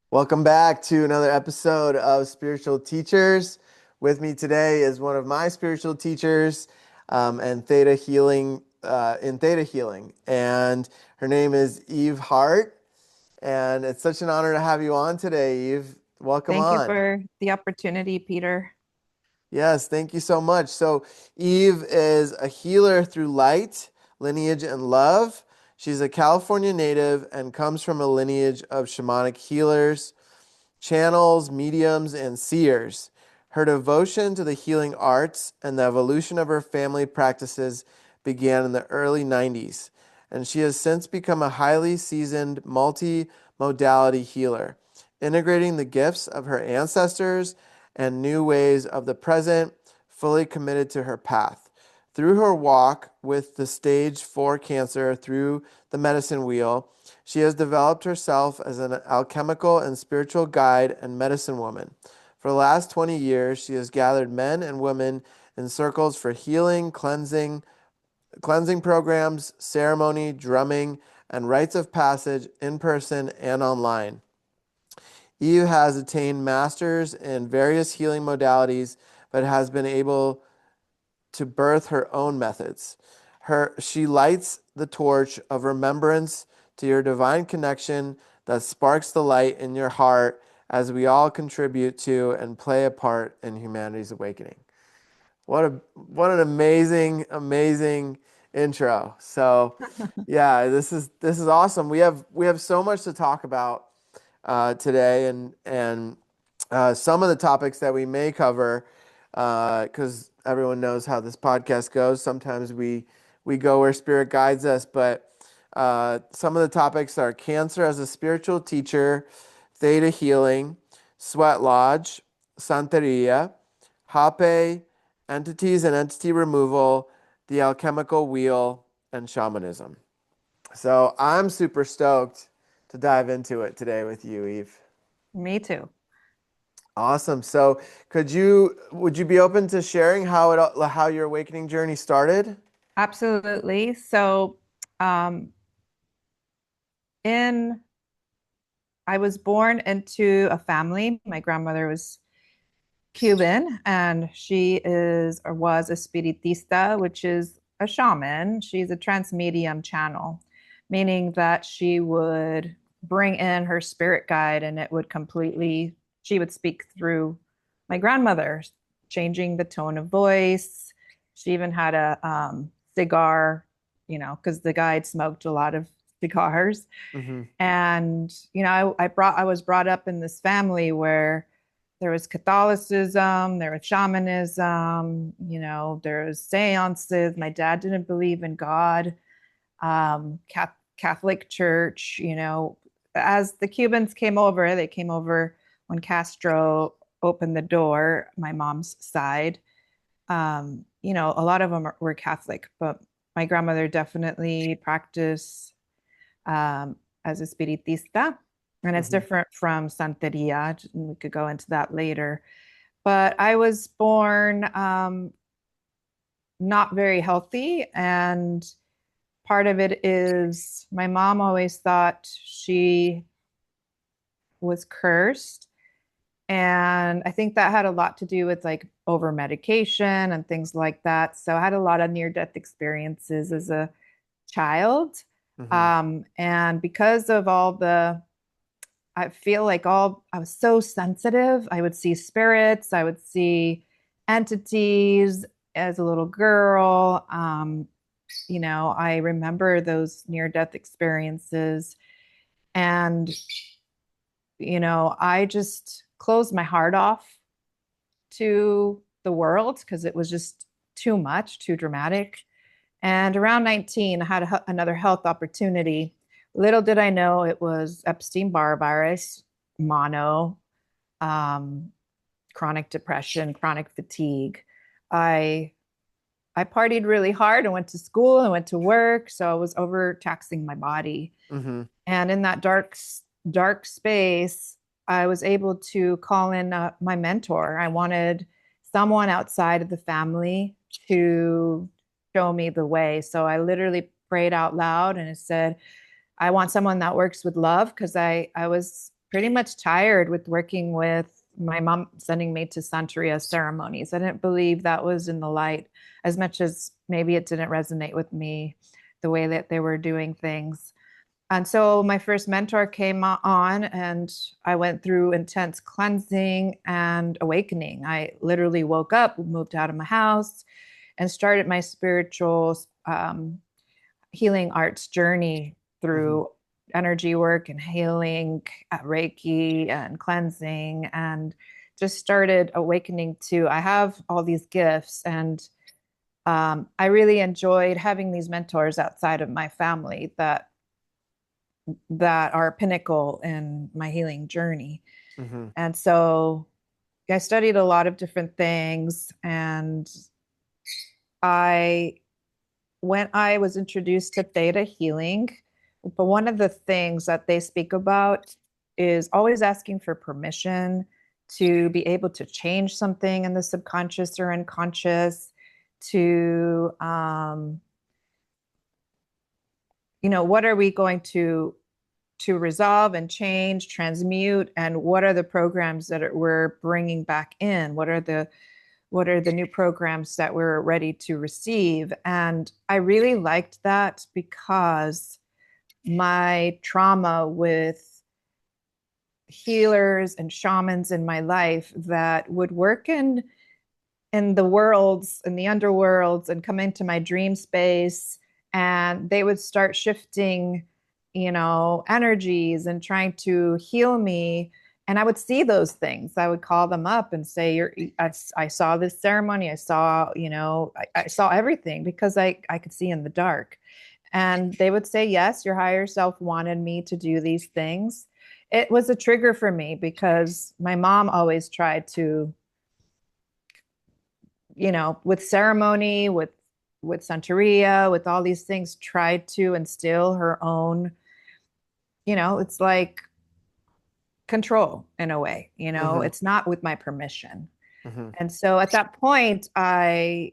Welcome back to another episode of Spiritual Teachers. With me today is one of my spiritual teachers and Theta Healing in Theta Healing, and her name is Yve Hart. And it's such an honor to have you on today, Yve. Welcome Thank you on. for the opportunity, Peter. Yes, thank you so much. So, Eve is a healer through light, lineage, and love. She's a California native and comes from a lineage of shamanic healers, channels, mediums, and seers. Her devotion to the healing arts and the evolution of her family practices began in the early 90s, and she has since become a highly seasoned multi-modality healer, integrating the gifts of her ancestors and new ways of the present, fully committed to her path. Through her walk with the stage 4 cancer through the medicine wheel, she has developed herself as an alchemical and spiritual guide and medicine woman. For the last 20 years, she has gathered men and women in circles for healing, cleansing programs, ceremony, drumming, and rites of passage in person and online. Eve has attained masters in various healing modalities, but has been able to birth her own methods. She lights the torch of remembrance to your divine connection that sparks the light in your heart as we all contribute to and play a part in humanity's awakening. What an amazing intro. So, yeah, this is awesome. We have so much to talk about today, and some of the topics that we may cover, because everyone knows how this podcast goes. Sometimes we go where spirit guides us, but some of the topics are cancer as a spiritual teacher, theta healing, sweat lodge, santeria, hape, entities and entity removal, the alchemical wheel, and shamanism. So I'm super stoked to dive into it today with you, Eve. Me too. Awesome. So, would you be open to sharing how your awakening journey started? Absolutely. Um, in I was born into a family. My grandmother was Cuban, and she is or was a spiritista, which is a shaman. She's a transmedium channel, meaning that she would bring in her spirit guide, and it would completely. She would speak through my grandmother, changing the tone of voice. She even had a cigar, because the guide smoked a lot of cigars. Hmm. And I was brought up in this family where there was Catholicism, there was shamanism, there was seances. My dad didn't believe in God. Catholic Church, as the Cubans came over, they came over when Castro opened the door, my mom's side. A lot of them were Catholic, but my grandmother definitely practiced um, as a spiritista, and it's Hmm. different from Santeria. We could go into that later. But I was born not very healthy, and part of it is my mom always thought she was cursed. And I think that had a lot to do with like over medication and things like that. So I had a lot of near death experiences as a child. Hmm. And because of all the I feel like I was so sensitive. I would see spirits, I would see entities as a little girl. I remember those near death experiences. And, I just closed my heart off to the world because it was just too much, too dramatic. And around 19, I had another health opportunity. Little did I know it was Epstein-Barr virus, mono, um, chronic depression, chronic fatigue. I I partied really hard. I went to school, I went to work, so I was overtaxing my body. Hmm. And in that dark space, I was able to call in my mentor. I wanted someone outside of the family to show me the way. So I literally prayed out loud and it said, I want someone that works with love because I was pretty much tired with working with my mom sending me to Santeria ceremonies. I didn't believe that was in the light as much as maybe it didn't resonate with me the way that they were doing things. And so my first mentor came on, and I went through intense cleansing and awakening. I literally woke up, moved out of my house, and started my spiritual healing arts journey Hmm. through energy work and healing, Reiki and cleansing, and just started awakening to I have all these gifts. And I really enjoyed having these mentors outside of my family that are a pinnacle in my healing journey. Hmm. And so I studied a lot of different things. And I, when I was introduced to Theta Healing, but one of the things that they speak about is always asking for permission to be able to change something in the subconscious or unconscious, to what are we going to resolve and change, transmute, and what are the programs that we're bringing back in? What are the new programs that we're ready to receive? And I really liked that because my trauma with healers and shamans in my life that would work in the worlds, in the underworlds, and come into my dream space, and they would start shifting energies and trying to heal me. And I would see those things. I would call them up and say, I saw this ceremony. I saw, I saw everything because I could see in the dark. And they would say, yes, your higher self wanted me to do these things. It was a trigger for me because my mom always tried to, with ceremony, with Santeria, with all these things, tried to instill her own, it's like control in a way, Hmm. it's not with my permission. Hmm. And so at that point, I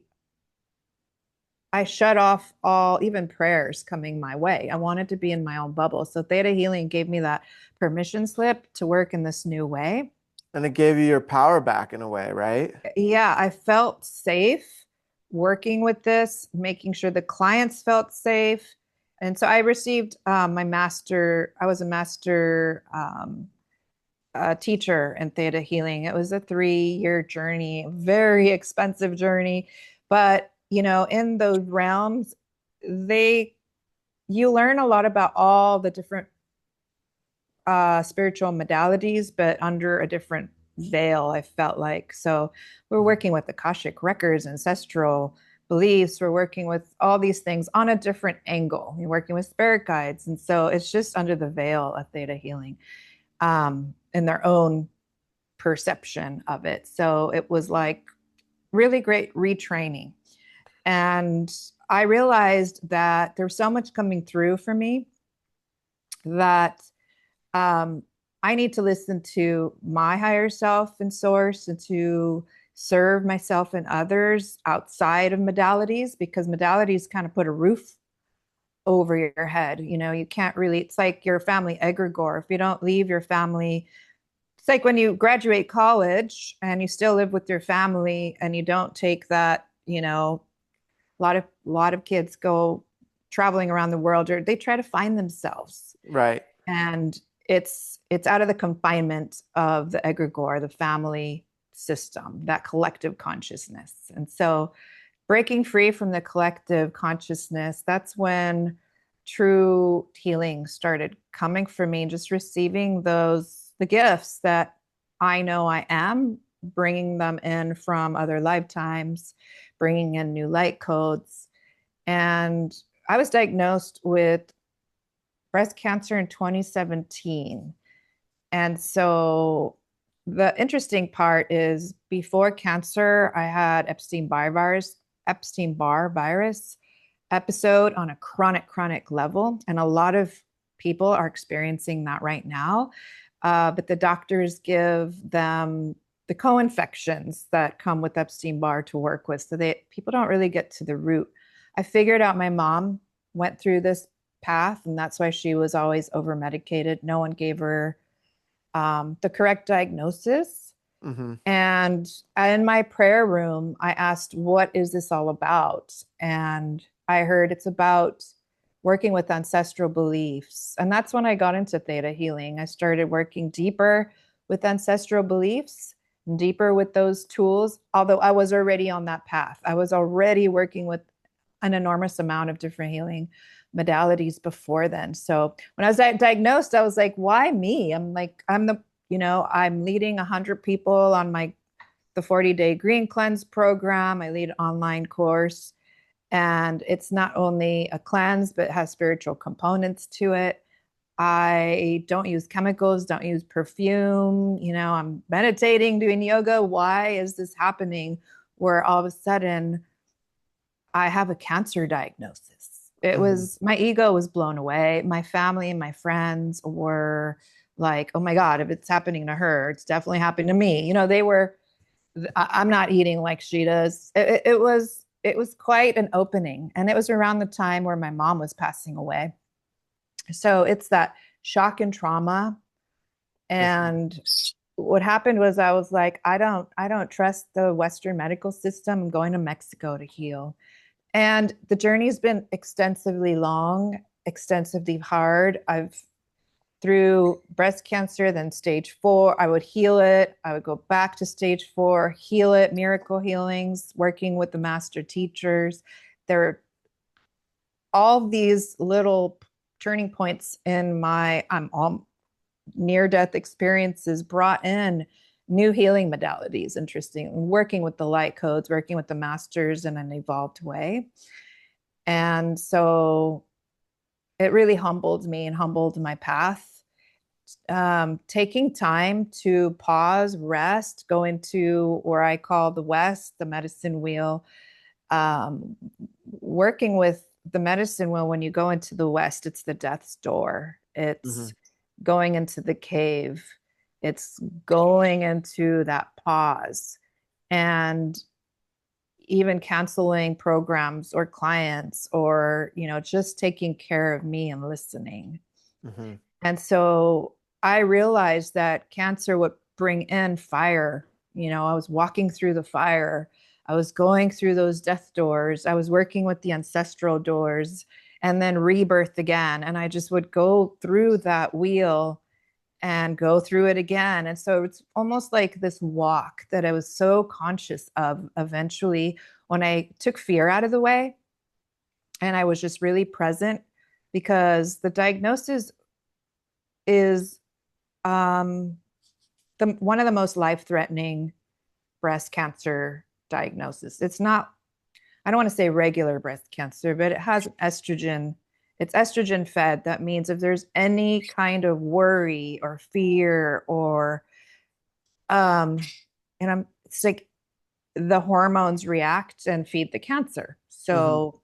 shut off all even prayers coming my way. I wanted to be in my own bubble. So Theta Healing gave me that permission slip to work in this new way. And it gave you your power back in a way, right? Yeah, I felt safe working with this, making sure the clients felt safe. And so I received my master. I was a master teacher in Theta Healing. It was a 3-year journey, very expensive journey. But, in those realms, they you learn a lot about all the different spiritual modalities, but under a different veil, I felt like. So we're working with Akashic records, ancestral beliefs. We're working with all these things on a different angle. You're working with spirit guides. And so it's just under the veil of Theta Healing in their own perception of it. So it was like really great retraining. And I realized that there's so much coming through for me that um, I need to listen to my higher self and source, and to serve myself and others outside of modalities, because modalities kind of put a roof over your head. You can't really, it's like your family egregore. If you don't leave your family, it's like when you graduate college and you still live with your family and you don't take that, a lot of kids go traveling around the world, or they try to find themselves, Right. and it's out of the confinement of the egregore, the family system, that collective consciousness. And so breaking free from the collective consciousness, that's when true healing started coming for me, just receiving the gifts that I know I am, bringing them in from other lifetimes, bringing in new light codes. And I was diagnosed with breast cancer in 2017. And so the interesting part is before cancer, I had Epstein-Barr virus episode on a chronic level. And a lot of people are experiencing that right now. But the doctors give them the co-infections that come with Epstein-Barr to work with. So people don't really get to the root. I figured out my mom went through this path, and that's why she was always over medicated. No one gave her the correct diagnosis. Mm-hmm. And in my prayer room, I asked, what is this all about? And I heard it's about working with ancestral beliefs. And that's when I got into Theta Healing. I started working deeper with ancestral beliefs, deeper with those tools, although I was already on that path. I was already working with an enormous amount of different healing modalities before then. So when I was diagnosed, I was like, why me? I'm like, I'm leading 100 people on the 40-day green cleanse program. I lead an online course, and it's not only a cleanse, but it has spiritual components to it. I don't use chemicals, don't use perfume. I'm meditating, doing yoga. Why is this happening where all of a sudden I have a cancer diagnosis? It Mm-hmm. was, my ego was blown away. My family and my friends were like, oh my God, if it's happening to her, it's definitely happening to me. They were, I'm not eating like she does. It was quite an opening. And it was around the time where my mom was passing away. So it's that shock and trauma. Mm-hmm. And what happened was I was like, I don't trust the Western medical system. I'm going to Mexico to heal. And the journey's been extensively long, extensively hard. I've through breast cancer, then stage 4, I would heal it. I would go back to stage 4, heal it, miracle healings, working with the master teachers. There are all these little turning points in my all near death experiences brought in new healing modalities, interesting, working with the light codes, working with the masters in an evolved way. And so it really humbled me and humbled my path. Taking time to pause, rest, go into where I call the West, the medicine wheel. Um, Working with the medicine wheel, when you go into the West, it's the death's door. Mm-hmm. It's going into the cave. It's going into that pause. And even canceling programs or clients, or just taking care of me and listening. Mm-hmm. And so I realized that cancer would bring in fire. I was walking through the fire. I was going through those death doors. I was working with the ancestral doors, and then rebirth again. And I just would go through that wheel and go through it again. And so it's almost like this walk that I was so conscious of eventually, when I took fear out of the way and I was just really present, because the diagnosis is one of the most life-threatening breast cancer diagnosis. It's not, I don't want to say regular breast cancer, but it has estrogen. It's estrogen fed. That means if there's any kind of worry or fear or um it's like the hormones react and feed the cancer. Mm-hmm. So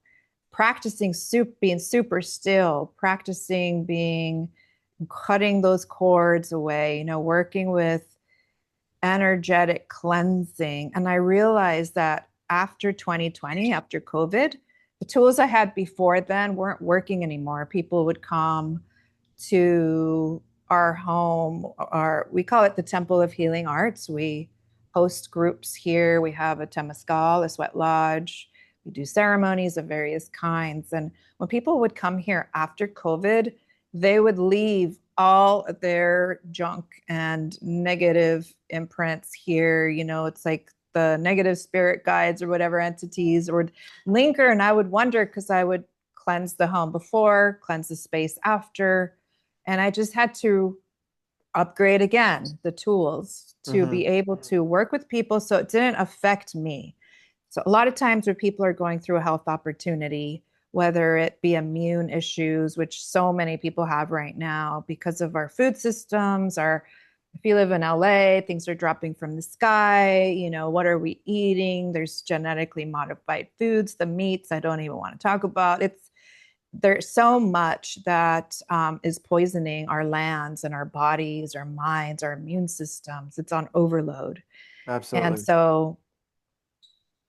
practicing being super still, practicing being cutting those cords away, working with energetic cleansing. And I realized that after 2020, after COVID, the tools I had before then weren't working anymore. People would come to our home, we call it the Temple of Healing Arts. We host groups here. We have a temazcal, a sweat lodge. We do ceremonies of various kinds. And when people would come here after COVID, they would leave all their junk and negative imprints here. It's like the negative spirit guides or whatever entities would linger. And I would wonder, because I would cleanse the home before, cleanse the space after. And I just had to upgrade again the tools to Mm-hmm. be able to work with people so it didn't affect me. So a lot of times when people are going through a health opportunity, whether it be immune issues, which so many people have right now because of our food systems, if you live in LA, things are dropping from the sky. What are we eating? There's genetically modified foods, the meats I don't even want to talk about. There's so much that is poisoning our lands and our bodies, our minds, our immune systems. It's on overload. And Absolutely. so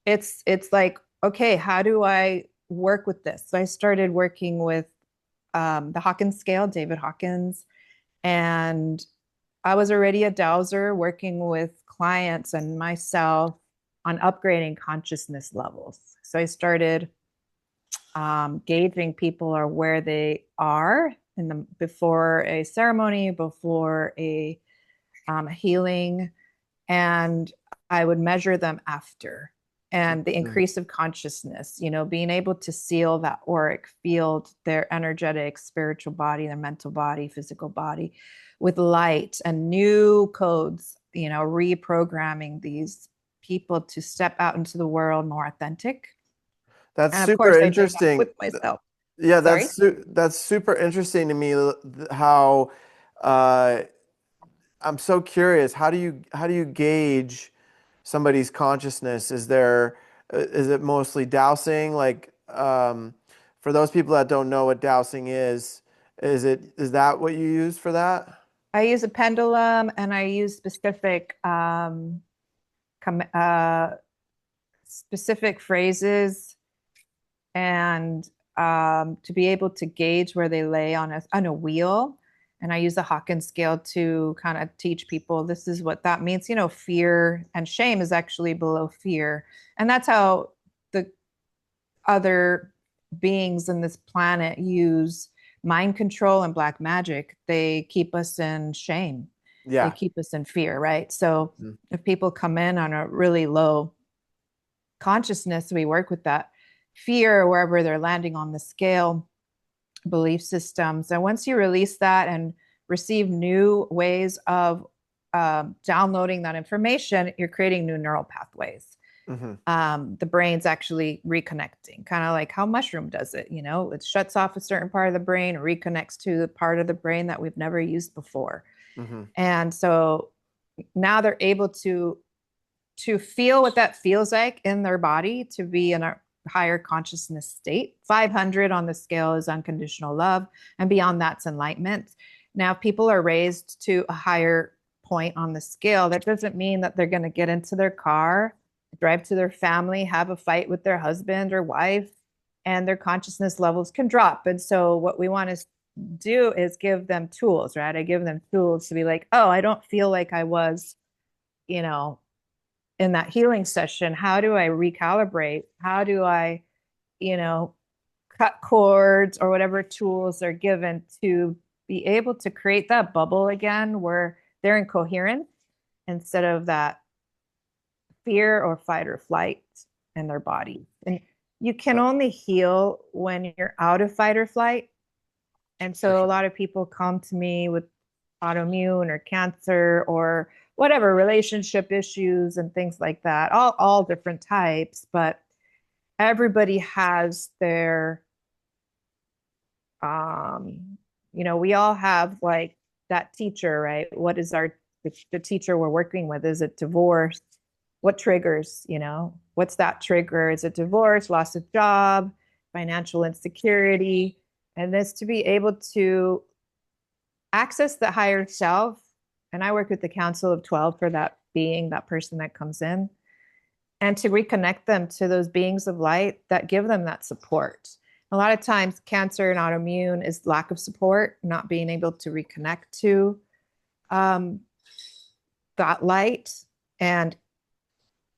it's like, okay, how do I work with this? So I started working with the Hawkins Scale, David Hawkins, and I was already a dowser working with clients and myself on upgrading consciousness levels. So I started gauging people or where they are in the before a ceremony, before a healing, and I would measure them after. And the Mhm. increase of consciousness, being able to seal that auric field, their energetic, spiritual body, their mental body, physical body with light and new codes, reprogramming these people to step out into the world more authentic. That's And of super course, I did that interesting. with myself. Yeah, Sorry. that's super interesting to me. How uh, I'm so curious. How do you gauge somebody's consciousness? Is it mostly dowsing? Like for those people that don't know what dowsing is that what you use for that? I use a pendulum and I use com- uh, specific phrases and to be able to gauge where they lay on a wheel. And I use the Hawkins scale to kind of teach people this is what that means. Fear and shame is actually below fear. And that's how the other beings in this planet use mind control and black magic. They keep us in shame, they Yeah. keep us in fear, right? So Mhm. if people come in on a really low consciousness, we work with that fear wherever they're landing on the scale, belief systems. And once you release that and receive new ways of downloading that information, you're creating new neural pathways. Mhm. The brain's actually reconnecting, kind of like how mushroom does it. It shuts off a certain part of the brain, reconnects to the part of the brain that we've never used before. Mhm. And so now they're able to feel what that feels like in their body, to be in a higher consciousness state. 500 on the scale is unconditional love, and beyond that's enlightenment. Now, if people are raised to a higher point on the scale, that doesn't mean that they're going to get into their car, drive to their family, have a fight with their husband or wife, and their consciousness levels can drop. And so, what we want to do is give them tools, right? I give them tools to be like, oh, I don't feel like I was, you know, in that healing session. How do I recalibrate? How do I, you know, cut cords or whatever tools are given to be able to create that bubble again where they're in coherence instead of that fear or fight or flight in their body. And you can Uh, only heal when you're out of fight or flight. And For so a sure. lot of people come to me with autoimmune or cancer or whatever relationship issues and things like that, all different types, but everybody has their we all have like that teacher, right? What is the teacher we're working with? Is it divorce? What triggers, what's that trigger? Is it divorce, loss of job, financial insecurity? And this to be able to access the higher self. And I work with the Council of 12 for that being, that person that comes in, and to reconnect them to those beings of light that give them that support. A lot of times, cancer and autoimmune is lack of support, not being able to reconnect to um, that light. And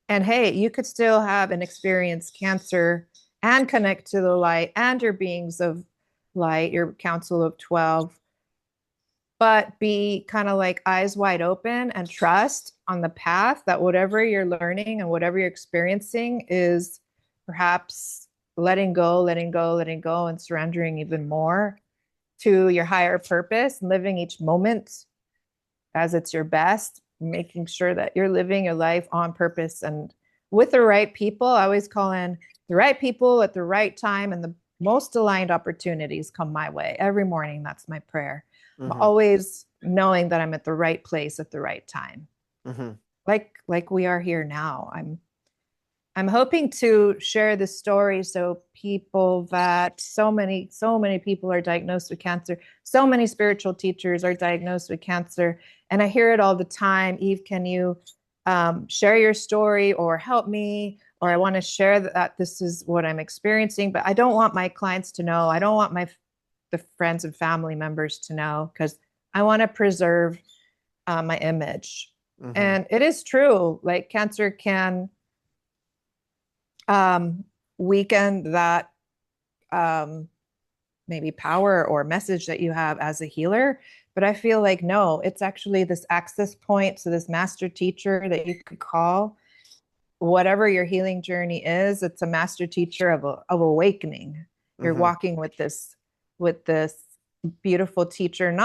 and hey, you could still have and experience cancer and connect to the light and your beings of light, your Council of 12, but be kind of like eyes wide open and trust on the path that whatever you're learning and whatever you're experiencing is perhaps letting go, letting go, letting go, and surrendering even more to your higher purpose and living each moment as it's your best, making sure that you're living your life on purpose and with the right people. I always call in the right people at the right time, and the most aligned opportunities come my way every morning. That's my prayer. I'm Mhm. always knowing that I'm at the right place at the right time, Mhm. like we are here now. I'm hoping to share this story so people that so many people are diagnosed with cancer. So many spiritual teachers are diagnosed with cancer. And I hear it all the time. Yve, can you share your story or help me? Or I want to share that this is what I'm experiencing, but I don't want my clients to know. I don't want the friends and family members to know because I want to preserve my image. Mm-hmm. And it is true, like cancer can um, weaken that um, maybe power or message that you have as a healer. But I feel like no, it's actually this access point. So this master teacher that you could call whatever your healing journey is, it's a master teacher of awakening. You're Mm-hmm. walking with this beautiful teacher,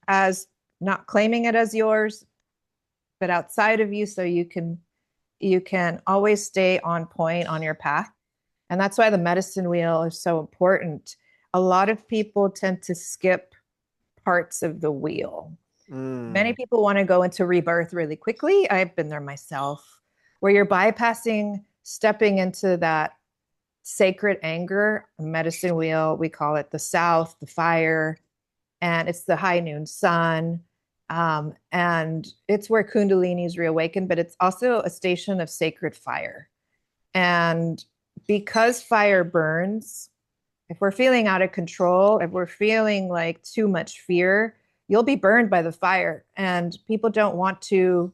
as not claiming it as yours, but outside of you, so you can always stay on point on your path. And that's why the medicine wheel is so important. A lot of people tend to skip parts of the wheel. Many Mm. people want to go into rebirth really quickly. I've been there myself, where you're bypassing stepping into that sacred anger medicine wheel. We call it the south, the fire, and it's the high noon sun. And it's where Kundalini is reawakened, but it's also a station of sacred fire. And because fire burns, if we're feeling out of control, if we're feeling like too much fear, you'll be burned by the fire. And people don't want to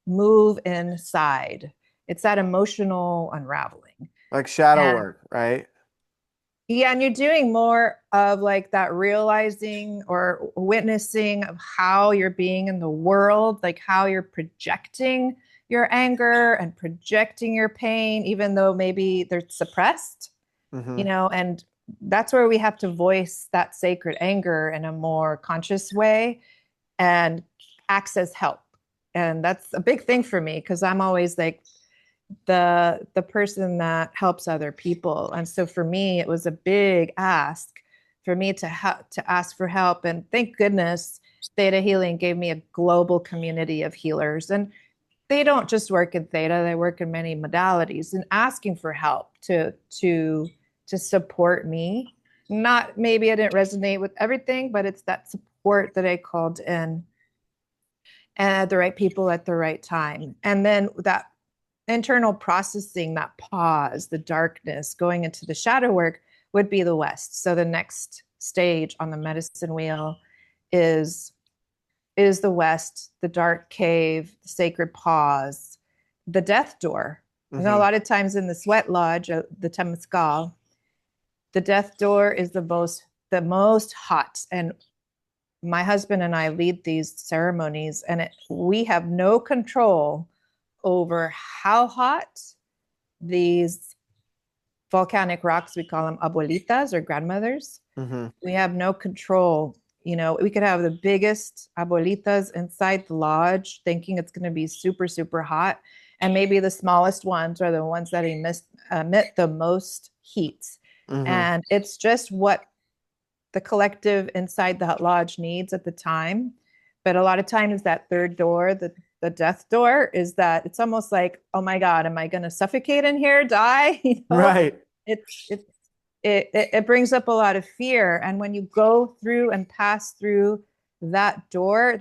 move inside. It's that emotional unraveling. Like shadow And work, right? yeah, and you're doing more of like that realizing or witnessing of how you're being in the world, like how you're projecting your anger and projecting your pain, even though maybe they're suppressed, Mm-hmm. and that's where we have to voice that sacred anger in a more conscious way and access help. And that's a big thing for me because I'm always like the person that helps other people. And so for me, it was a big ask for me to ask for help. And thank goodness Theta Healing gave me a global community of healers. And they don't just work in theta, they work in many modalities, and asking for help to support me. Not, maybe I didn't resonate with everything, but it's that support that I called in, and the right people at the right time. And then that internal processing, that pause, the darkness, going into the shadow work would be the West. So the next stage on the medicine wheel is is the West, the dark cave, the sacred pause, the death door. A Mm-hmm. lot of times in the sweat lodge, the Temescal, the death door is the most hot. And my husband and I lead these ceremonies, and we have no control over how hot these volcanic rocks, we call them abuelitas or grandmothers. Mm-hmm. We have no control. We could have the biggest abuelitas inside the lodge thinking it's going to be super, super hot. And maybe the smallest ones are the ones that emit the most heat. Mm-hmm. And it's just what the collective inside that lodge needs at the time. But a lot of times that third door, the death door, is that it's almost like, oh my God, am I going to suffocate in here, die? Right. It's it brings up a lot of fear. And when you go through and pass through that door,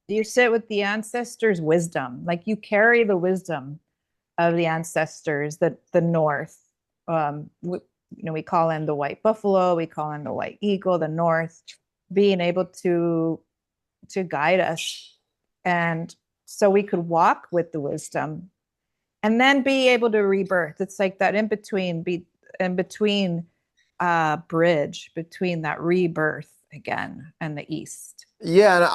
you sit with the ancestors' wisdom. Like you carry the wisdom of the ancestors, the North. We call him the white buffalo, we call him the white eagle, the North, being able to guide us. And so we could walk with the wisdom and then be able to rebirth. It's like that in between bridge between that rebirth again and the East. Yeah, and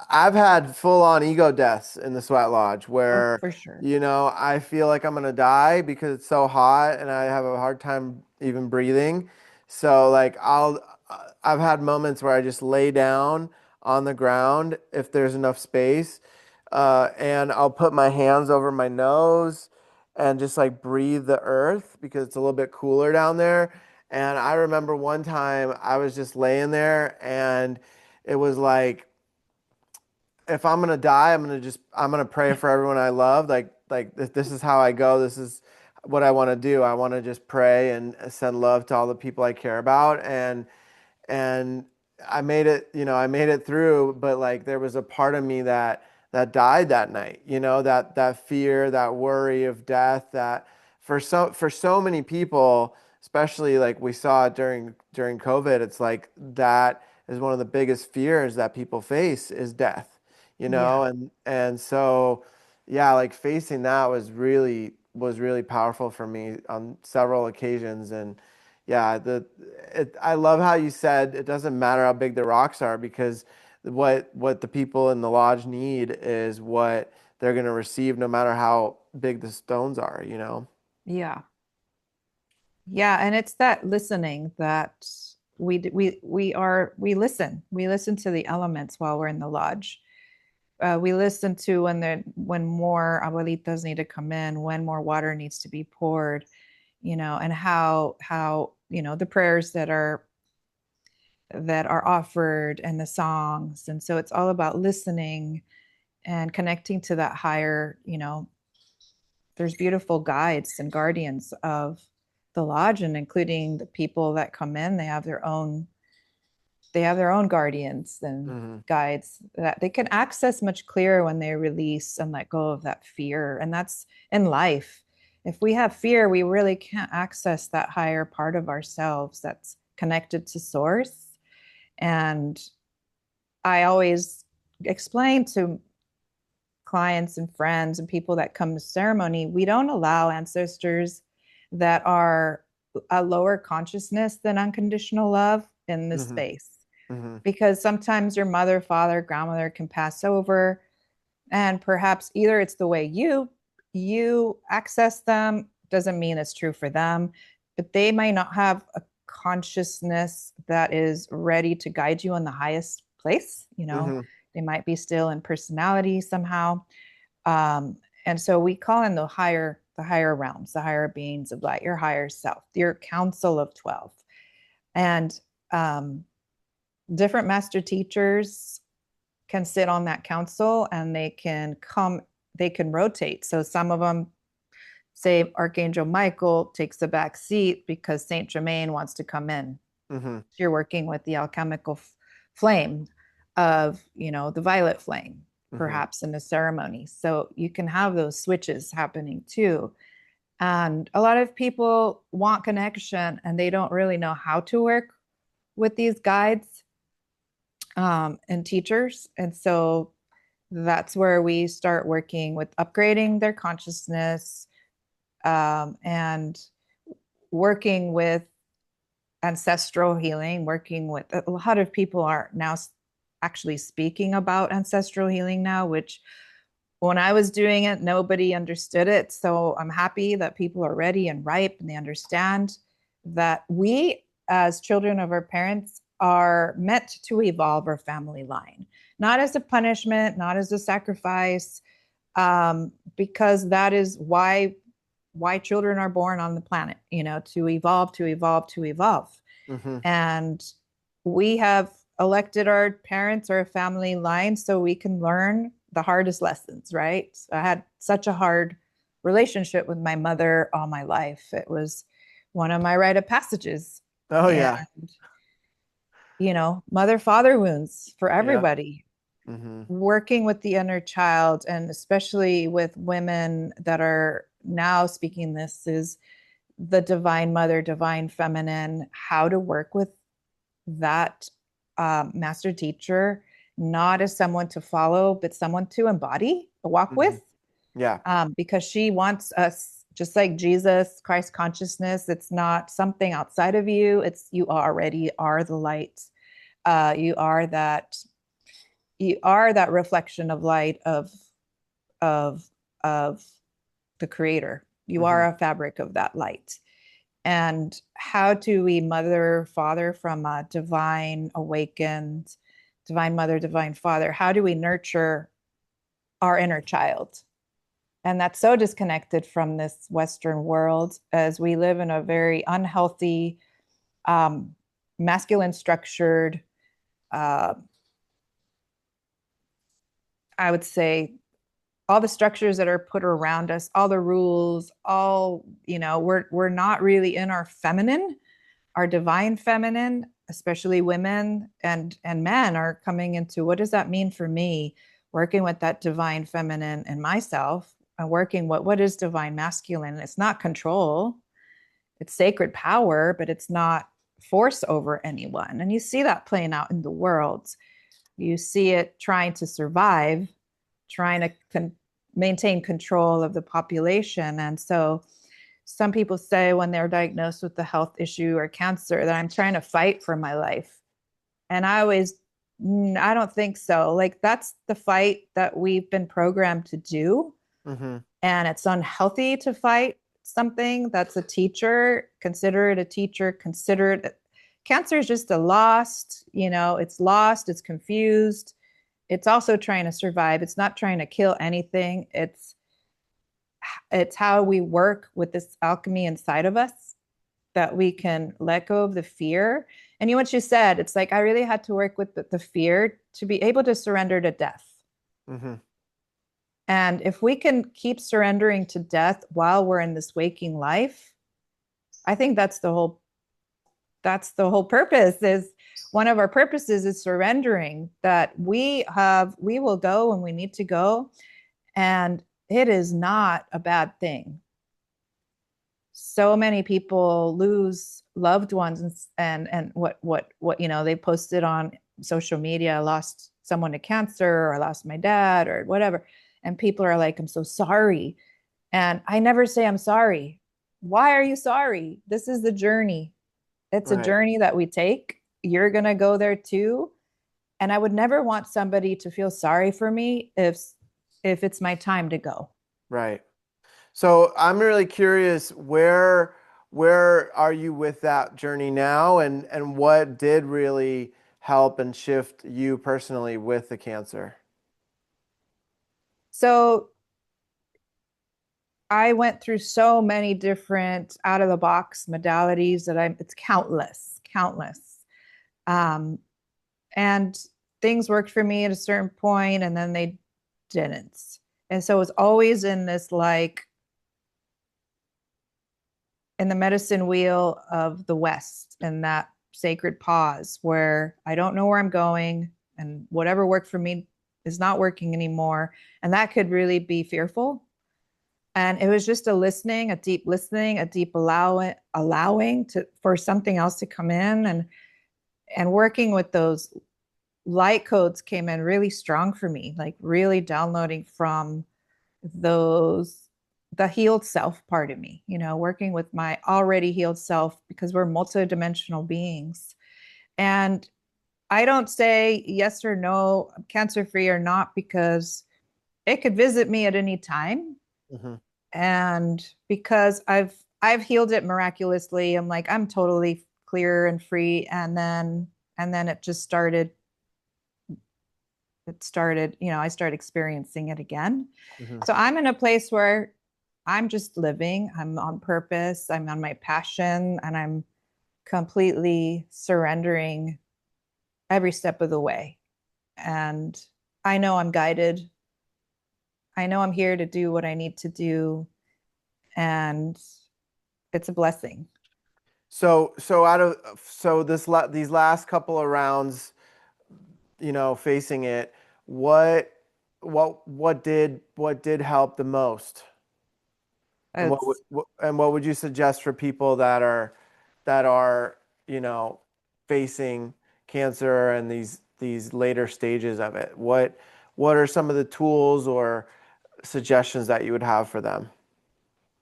I've had full on ego deaths in the sweat lodge Oh, where, for sure. I feel like I'm gonna die because it's so hot and I have a hard time even breathing. So like I've had moments where I just lay down on the ground if there's enough space, and I'll put my hands over my nose and just like breathe the earth because it's a little bit cooler down there. And I remember one time I was just laying there and it was like if I'm gonna die, I'm gonna pray for everyone I love. Like this is how I go. This is what I want to do. I want to just pray and send love to all the people I care about. And I made it. I made it through. But like there was a part of me that died that night. That fear, that worry of death. That for so many people, especially like we saw it during COVID, it's like that is one of the biggest fears that people face is death. you know, Yeah. and so yeah, like facing that was really powerful for me on several occasions. And yeah, I love how you said it doesn't matter how big the rocks are, because what the people in the lodge need is what they're going to receive no matter how big the stones are, you know. Yeah. Yeah, and it's that listening that we listen to the elements while we're in the lodge. We listen to when more abuelitas need to come in, when more water needs to be poured, and how the prayers that are offered and the songs. And so it's all about listening and connecting to that higher, there's beautiful guides and guardians of the lodge, and including the people that come in, they have their own guardians and Hmm. guides that they can access much clearer when they release and let go of that fear. And that's in life. If we have fear, we really can't access that higher part of ourselves that's connected to source. And I always explain to clients and friends and people that come to ceremony, we don't allow ancestors that are a lower consciousness than unconditional love in this Hmm. space, Hmm. because sometimes your mother, father, grandmother can pass over, and perhaps either it's the way you access them doesn't mean it's true for them, but they might not have a consciousness that is ready to guide you in the highest place. Hmm. They might be still in personality somehow. And so we call in the higher realms, the higher beings of light, your higher self, your council of 12. And um, different master teachers can sit on that council, and they can rotate. So some of them, say Archangel Michael takes the back seat because Saint Germain wants to come in. Hmm. You're working with the alchemical flame of, the violet flame, Hmm. perhaps in the ceremony. So you can have those switches happening too. And a lot of people want connection and they don't really know how to work with these guides and teachers. And so that's where we start working with upgrading their consciousness, and working with ancestral healing, working with a lot of people are now actually speaking about ancestral healing now, which when I was doing it, nobody understood it. So I'm happy that people are ready and ripe and they understand that we, as children of our parents, are meant to evolve our family line, not as a punishment, not as a sacrifice, because that is why children are born on the planet, to evolve, to evolve, to evolve. Hmm. And we have elected our parents or family line so we can learn the hardest lessons, right? I had such a hard relationship with my mother all my life. It was one of my rite of passages. Oh And, yeah. mother father wounds for Yep. everybody. Hmm. Working with the inner child, and especially with women that are now speaking, this is the divine mother, divine feminine, how to work with that master teacher, not as someone to follow, but someone to embody, walk Hmm. with, Yeah. because she wants us, just like Jesus, Christ consciousness. It's not something outside of you. It's you already are the light. You are that. You are that reflection of light of of the Creator. You Hmm. are a fabric of that light. And how do we mother father from a divine awakened, divine mother, divine father? How do we nurture our inner child? And that's so disconnected from this Western world, as we live in a very unhealthy, um, masculine structured, uh, I would say, all the structures that are put around us, all the rules, all, we're not really in our feminine, our divine feminine, especially women and men are coming into, what does that mean for me? Working with that divine feminine in myself, and working what is divine masculine. It's not control, it's sacred power, but it's not force over anyone. And you see that playing out in the world. You see it trying to survive, trying to maintain control of the population. And so some people say when they're diagnosed with a health issue or cancer that I'm trying to fight for my life. And I don't think so. Like that's the fight that we've been programmed to do. Mm-hmm. And it's unhealthy to fight something that's a teacher. Consider it a teacher. Consider it. Cancer is just a lost, it's lost, it's confused. It's also trying to survive. It's not trying to kill anything. It's how we work with this alchemy inside of us that we can let go of the fear. And what you said, it's like I really had to work with the fear to be able to surrender to death. Mm-hmm. And if we can keep surrendering to death while we're in this waking life, I think that's the whole purpose. Is one of our purposes is surrendering, that we will go when we need to go, and it is not a bad thing. So many people lose loved ones, and what they posted on social media, I lost someone to cancer, or I lost my dad, or whatever, and people are like, I'm so sorry. And I never say I'm sorry. Why are you sorry? This is the journey. It's a Right. journey that we take. You're going to go there too. And I would never want somebody to feel sorry for me if it's my time to go. Right. So I'm really curious, where are you with that journey now, and what did really help and shift you personally with the cancer? So I went through so many different out of the box modalities that it's countless, countless. Um, and things worked for me at a certain point and then they didn't. And so it was always in this, like, in the medicine wheel of the West, in that sacred pause where I don't know where I'm going, and whatever worked for me is not working anymore. And that could really be fearful. And it was just a deep listening, a deep allowing for something else to come in, and working with those light codes came in really strong for me, like really downloading from those the healed self part of me, working with my already healed self, because we're multidimensional beings. And I don't say yes or no, cancer free or not, because it could visit me at any time. Mm-hmm. And because I've healed it miraculously, I'm like, I'm totally clear and free. And then I started experiencing it again. Mm-hmm. So I'm in a place where I'm just living, I'm on purpose, I'm on my passion, and I'm completely surrendering every step of the way. And I know I'm guided. I know I'm here to do what I need to do. And it's a blessing. So these last couple of rounds, facing it, what what did help the most? And It's what would you suggest for people that are, you know, facing cancer and these later stages of it? What are some of the tools or suggestions that you would have for them?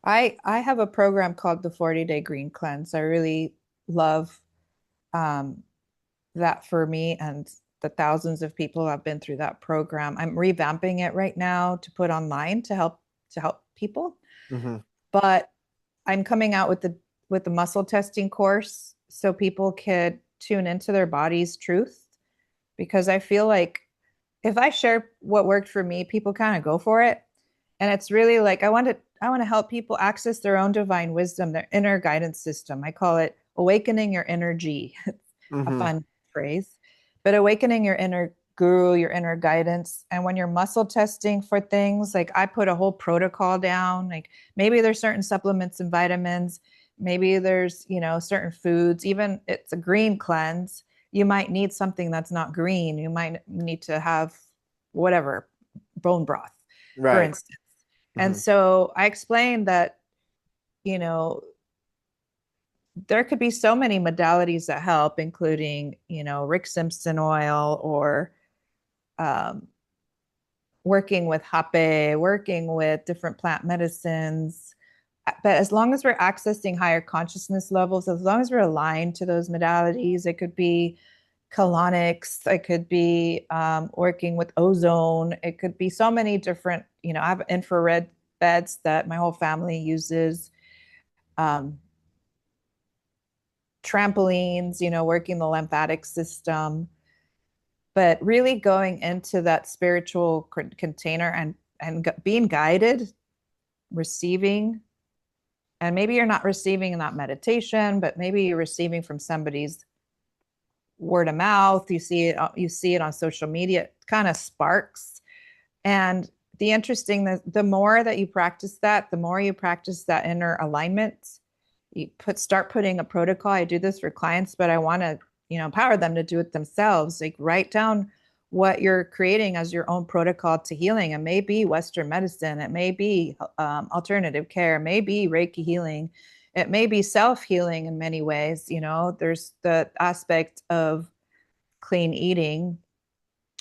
I have a program called the 40-day green cleanse. I really love um, that for me and the thousands of people who have been through that program. I'm revamping it right now to put online to help people. Hmm. But I'm coming out with the muscle testing course so people could tune into their body's truth, because I feel like if I share what worked for me, people kind of go for it. And it's really like I want to help people access their own divine wisdom, their inner guidance system. I call it awakening your energy. It's a Hmm. fun phrase, but awakening your inner guru, your inner guidance. And when you're muscle testing for things, like I put a whole protocol down, like maybe there's certain supplements and vitamins, maybe there's, certain foods, even it's a green cleanse. You might need something that's not green. You might need to have whatever, bone broth, for Right. instance. And Hmm. so I explained that, you know, there could be so many modalities that help, including, Rick Simpson oil, or um, working with hape, working with different plant medicines. But as long as we're accessing higher consciousness levels, as long as we're aligned to those modalities, it could be colonics, it could be working with ozone, it could be so many different, I have infrared beds that my whole family uses, um, trampolines, working the lymphatic system, but really going into that spiritual container and being guided, receiving. And maybe you're not receiving in that meditation, but maybe you're receiving from somebody's word of mouth. You see it on social media. It kind of sparks. And the more that you practice that, the more you practice that inner alignment, start putting a protocol. I do this for clients, but I want to, empower them to do it themselves. Like, write down what you're creating as your own protocol to healing. It may be Western medicine, it may be alternative care, it may be Reiki healing, it may be self-healing in many ways. There's the aspect of clean eating,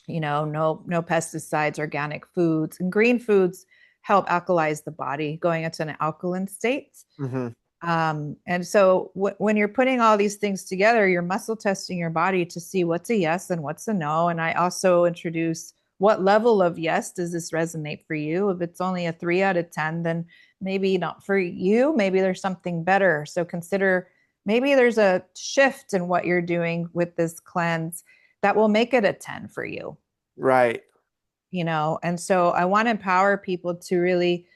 no pesticides, organic foods, and green foods help alkalize the body, going into an alkaline state. Mm-hmm. And so when you're putting all these things together, you're muscle testing your body to see what's a yes and what's a no. And I also introduce, what level of yes does this resonate for you? If it's only a 3 out of 10, then maybe not for you. Maybe there's something better. So consider, maybe there's a shift in what you're doing with this cleanse that will make it a 10 for you. Right. And so I want to empower people to really,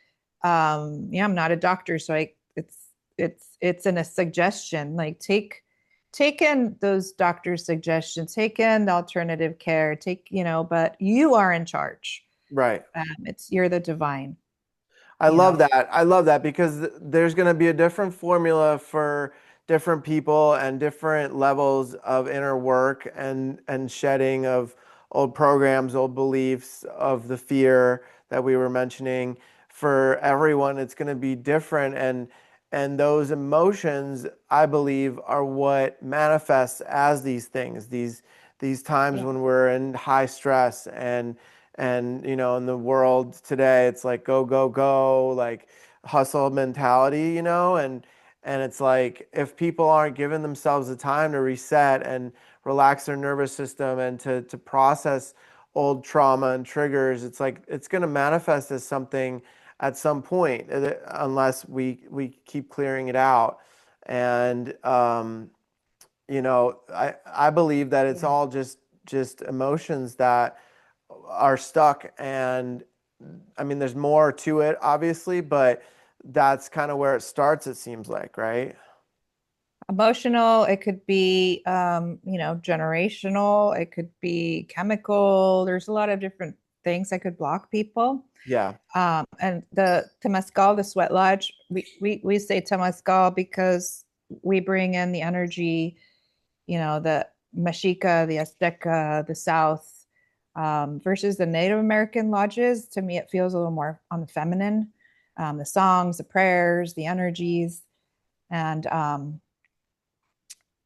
I'm not a doctor, so it's in a suggestion, like take in those doctor's suggestions, take in the alternative care, but you are in charge. Right. You're the divine, I you love know. that. I love that because there's going to be a different formula for different people and different levels of inner work and shedding of old programs, old beliefs, of the fear that we were mentioning. For everyone, it's going to be different, and those emotions, I believe, are what manifests as these things, these times Yeah. when we're in high stress and in the world today, it's like go, go, go, like hustle mentality, and it's like if people aren't giving themselves the time to reset and relax their nervous system and to process old trauma and triggers, it's like it's going to manifest as something at some point, unless we keep clearing it out. And I believe that it's Yeah. all just emotions that are stuck. And I mean, there's more to it, obviously, but that's kind of where it starts, it seems like, right? Emotional, it could be generational, it could be chemical. There's a lot of different things that could block people. Yeah. And the Temescal, the sweat lodge, we say Temescal because we bring in the energy, the Mexica, the Azteca, the South, versus the Native American lodges. To me, it feels a little more on the feminine, the songs, the prayers, the energies. And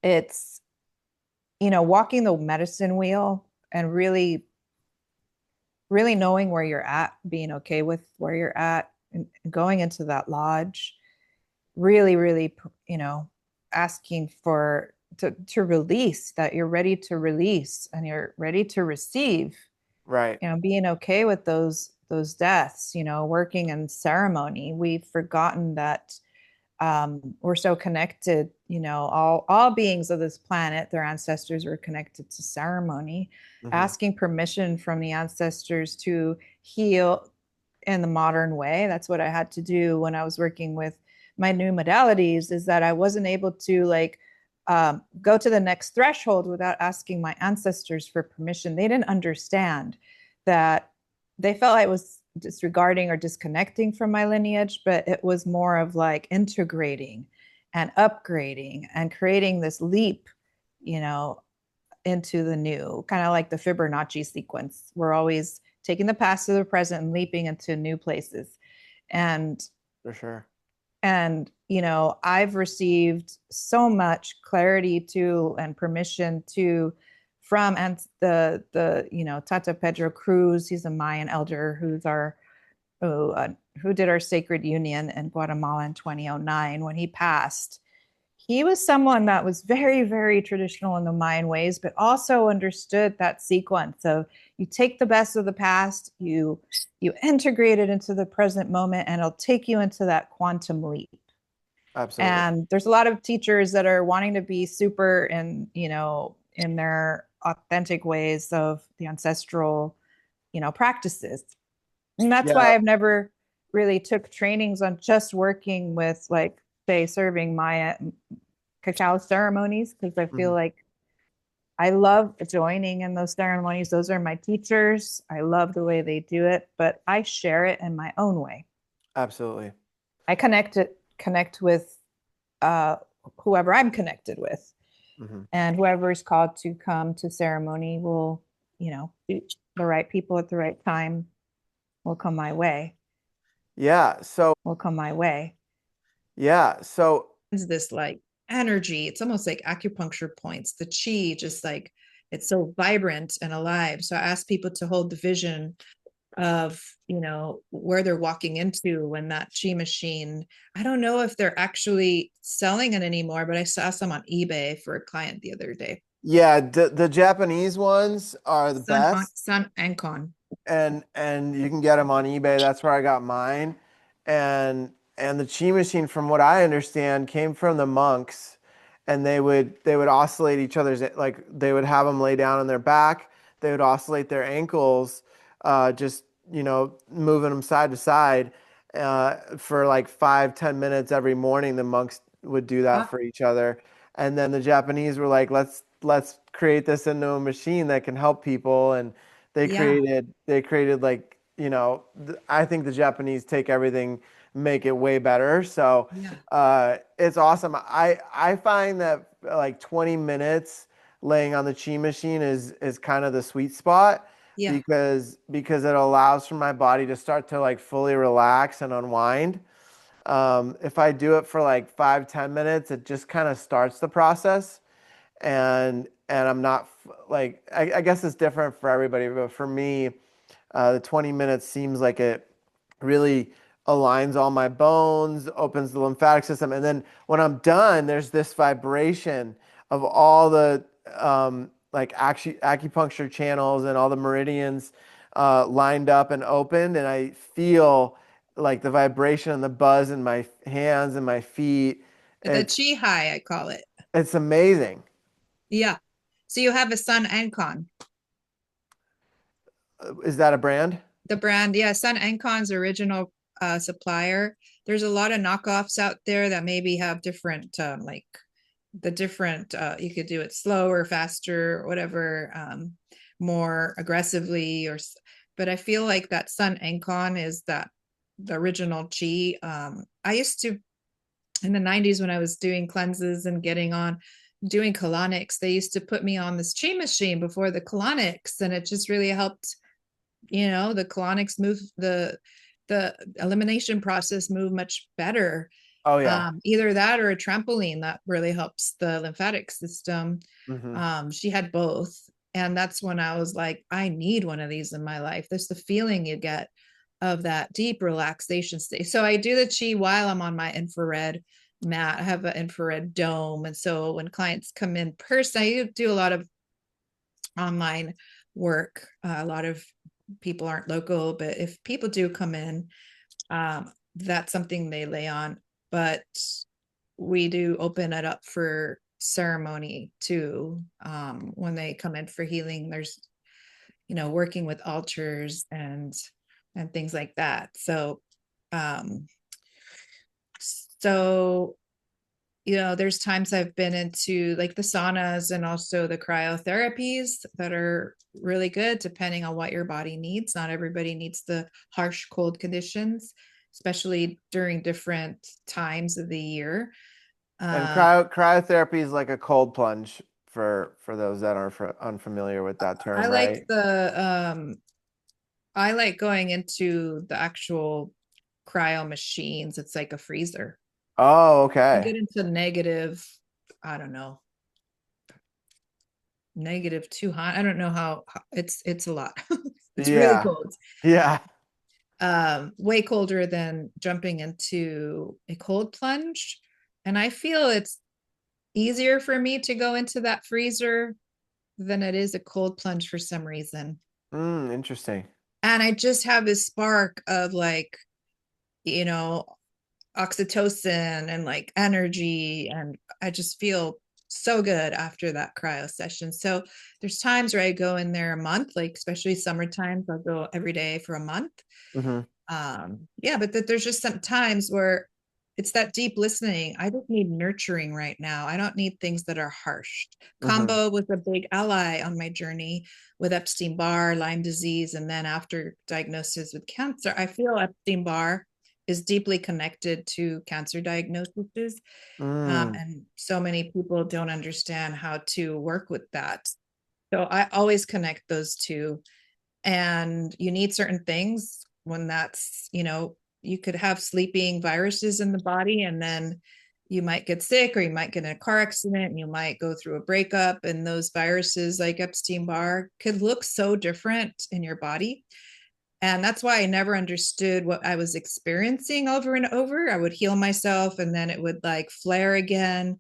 it's, walking the medicine wheel and really, really knowing where you're at, being okay with where you're at, and going into that lodge, really, really, asking for to release, that you're ready to release and you're ready to receive, Right. being okay with those deaths, working in ceremony. We've forgotten that we're so connected, all beings of this planet, their ancestors were connected to ceremony, Hmm. asking permission from the ancestors to heal in the modern way. That's what I had to do when I was working with my new modalities, is that I wasn't able to go to the next threshold without asking my ancestors for permission. They didn't understand that. They felt I was disregarding or disconnecting from my lineage, but it was more of like integrating and upgrading and creating this leap, you know, into the new, kind of like the Fibonacci sequence. We're always taking the past to the present and leaping into new places. And For sure. I've received so much clarity to and permission to from, and Tata Pedro Cruz. He's a Mayan elder who did our sacred union in Guatemala in 2009. When he passed, he was someone that was very, very traditional in the Mayan ways, but also understood that sequence of you take the best of the past, you integrate it into the present moment, and it'll take you into that quantum leap. Absolutely. And there's a lot of teachers that are wanting to be super in their authentic ways of the ancestral, practices. And that's Yeah. why I've never really took trainings on just working with, like, say, serving Maya cacao ceremonies, because I feel Mhm. like I love joining in those ceremonies. Those are my teachers. I love the way they do it, but I share it in my own way. Absolutely. I connect with uh, whoever I'm connected with, Hmm. and whoever is called to come to ceremony will, the right people at the right time will come my way. Yeah. So, Will come my way. yeah. So, This, like, energy, it's almost like acupuncture points, the chi, just like it's so vibrant and alive. So I ask people to hold the vision of, where they're walking into when that chi machine, I don't know if they're actually selling it anymore, but I saw some on eBay for a client the other day. yeah, the Japanese ones are the best. Sun Ancon. And you can get them on eBay. That's where I got mine. And the chi machine, from what I understand, came from the monks, and they would oscillate each other's, like they would have them lay down on their back. They would oscillate their ankles, just moving them side to side, for like 5-10 minutes every morning. The monks would do that Ah, for each other, and then the Japanese were like, let's create this into a machine that can help people. And yeah, they created, like, I think the Japanese take everything, make it way better. So yeah, it's awesome. I find that like 20 minutes laying on the chi machine is kind of the sweet spot, yeah, because it allows for my body to start to like fully relax and unwind. If I do it for like 5-10 minutes, it just kind of starts the process. And I'm not like, I guess it's different for everybody, but for me, the 20 minutes seems like it really aligns all my bones, opens the lymphatic system. And then when I'm done, there's this vibration of all the like acupuncture channels and all the meridians lined up and opened. And I feel like the vibration and the buzz in my hands and my feet. the It's chi high, I call it. it's amazing. Yeah. So you have a Sun Ancon. Is that a brand? The brand, yeah, Sun Ancon's original supplier. There's a lot of knockoffs out there that maybe have different, like the different, you could do it slower, faster, whatever, more aggressively, but I feel like that Sun Ancon is that the original chi. I used to, in the 90s, when I was doing cleanses and getting on doing colonics, they used to put me on this chi machine before the colonics, and it just really helped, the colonics move, the elimination process move much better. Oh yeah. Either that or a trampoline that really helps the lymphatic system. Hmm. She had both, and that's when I was like, I need one of these in my life. There's the feeling you get of that deep relaxation state. So I do the chi while I'm on my infrared mat. I have an infrared dome, and so when clients come in person, I do a lot of online work. A lot of people aren't local, but if people do come in, that's something they lay on. But we do open it up for ceremony too. When they come in for healing, there's, working with altars and things like that. Um, so there's times I've been into like the saunas and also the cryotherapies that are really good depending on what your body needs. Not everybody needs the harsh cold conditions, especially during different times of the year. And Uh, cryotherapy is like a cold plunge for those that are unfamiliar with that I term, like right? I like going into the actual cryo machines. It's like a freezer. Oh, You okay. get into negative, I don't know, negative 200. I don't know how it's a lot. It's really Yeah. cold. Yeah. Way colder than jumping into a cold plunge. And I feel it's easier for me to go into that freezer than it is a cold plunge for some reason. Interesting. And I just have this spark of like, you know, oxytocin and like energy. And I just feel so good after that cryo session. So there's times where I go in there a month, like especially summer times, I'll go every day for a month. Hmm. Yeah, but there's just some times where it's that deep listening. I just need nurturing right now. I don't need things that are harsh. Hmm. Kambo was a big ally on my journey with Epstein-Barr, Lyme disease, and then after diagnosis with cancer. I feel Epstein-Barr is deeply connected to cancer diagnoses. Mm. And so many people don't understand how to work with that. So I always connect those two. And you need certain things when that's, you could have sleeping viruses in the body, and then you might get sick, or you might get in a car accident, and you might go through a breakup, and those viruses like Epstein-Barr could look so different in your body. And that's why I never understood what I was experiencing over and over. I would heal myself and then it would like flare again.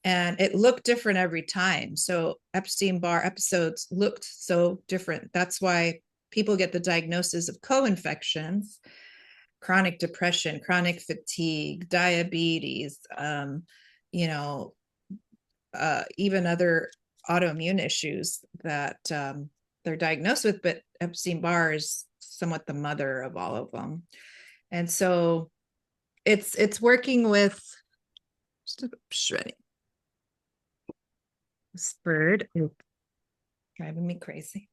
And it looked different every time. So Epstein-Barr episodes looked so different. That's why people get the diagnosis of co-infections, chronic depression, chronic fatigue, diabetes, you know, even other autoimmune issues that they're diagnosed with. But Epstein-Barr is somewhat the mother of all of them. And so it's working with shredding. This bird is driving me crazy.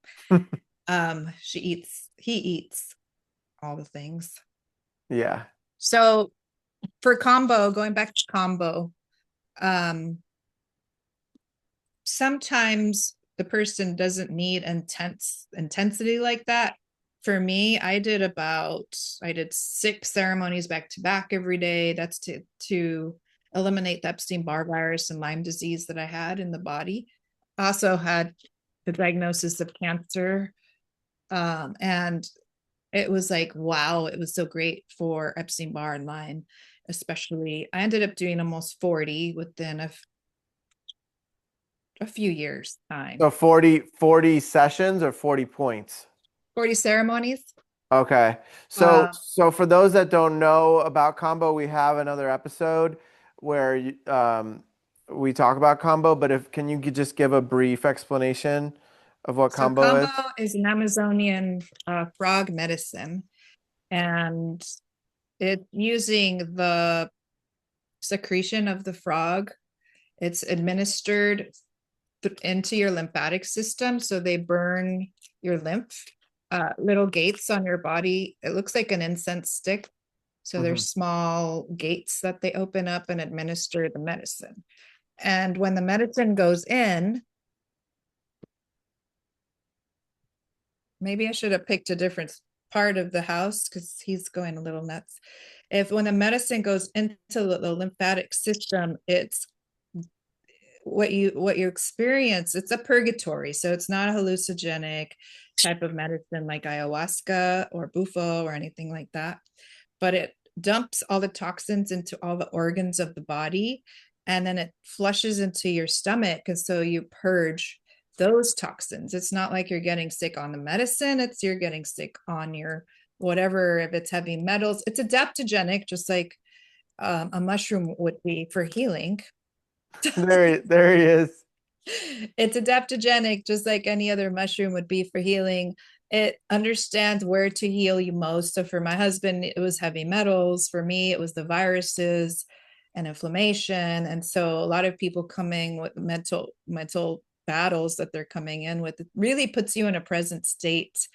He eats all the things. Yeah. So for Kambo, going back to Kambo, um, sometimes the person doesn't need intensity like that. For me, I did 6 ceremonies back to back every day. That's to eliminate the Epstein-Barr virus and Lyme disease that I had in the body. Also had the diagnosis of cancer. And it was like, wow, it was so great for Epstein-Barr and Lyme, especially. I ended up doing almost 40 within a few years time. So 40 sessions or 40 points? 40 ceremonies. Okay. So uh so for those that don't know about Kambo, we have another episode where we talk about Kambo, but if can you just give a brief explanation of what so Kambo Kambo is? is an Amazonian frog medicine, and it's using the secretion of the frog. It's administered into your lymphatic system, so they burn your lymph, little gates on your body. It looks like an incense stick. So Hmm. there's small gates that they open up and administer the medicine. And when the medicine goes in, maybe I should have picked a different part of the house because he's going a little nuts. If when the medicine goes into the lymphatic system, it's what you experience. It's a purgatory, so it's not a hallucinogenic type of medicine like ayahuasca or bufo or anything like that, but it dumps all the toxins into all the organs of the body, and then it flushes into your stomach, and so you purge those toxins. It's not like you're getting sick on the medicine, it's you're getting sick on your whatever. If it's heavy metals, it's adaptogenic, just like a mushroom would be for healing. There he is. It's adaptogenic, just like any other mushroom would be for healing. It understands where to heal you most. So for my husband, it was heavy metals. For me, it was the viruses and inflammation. And so a lot of people coming with mental battles that they're coming in with, it really puts you in a present state.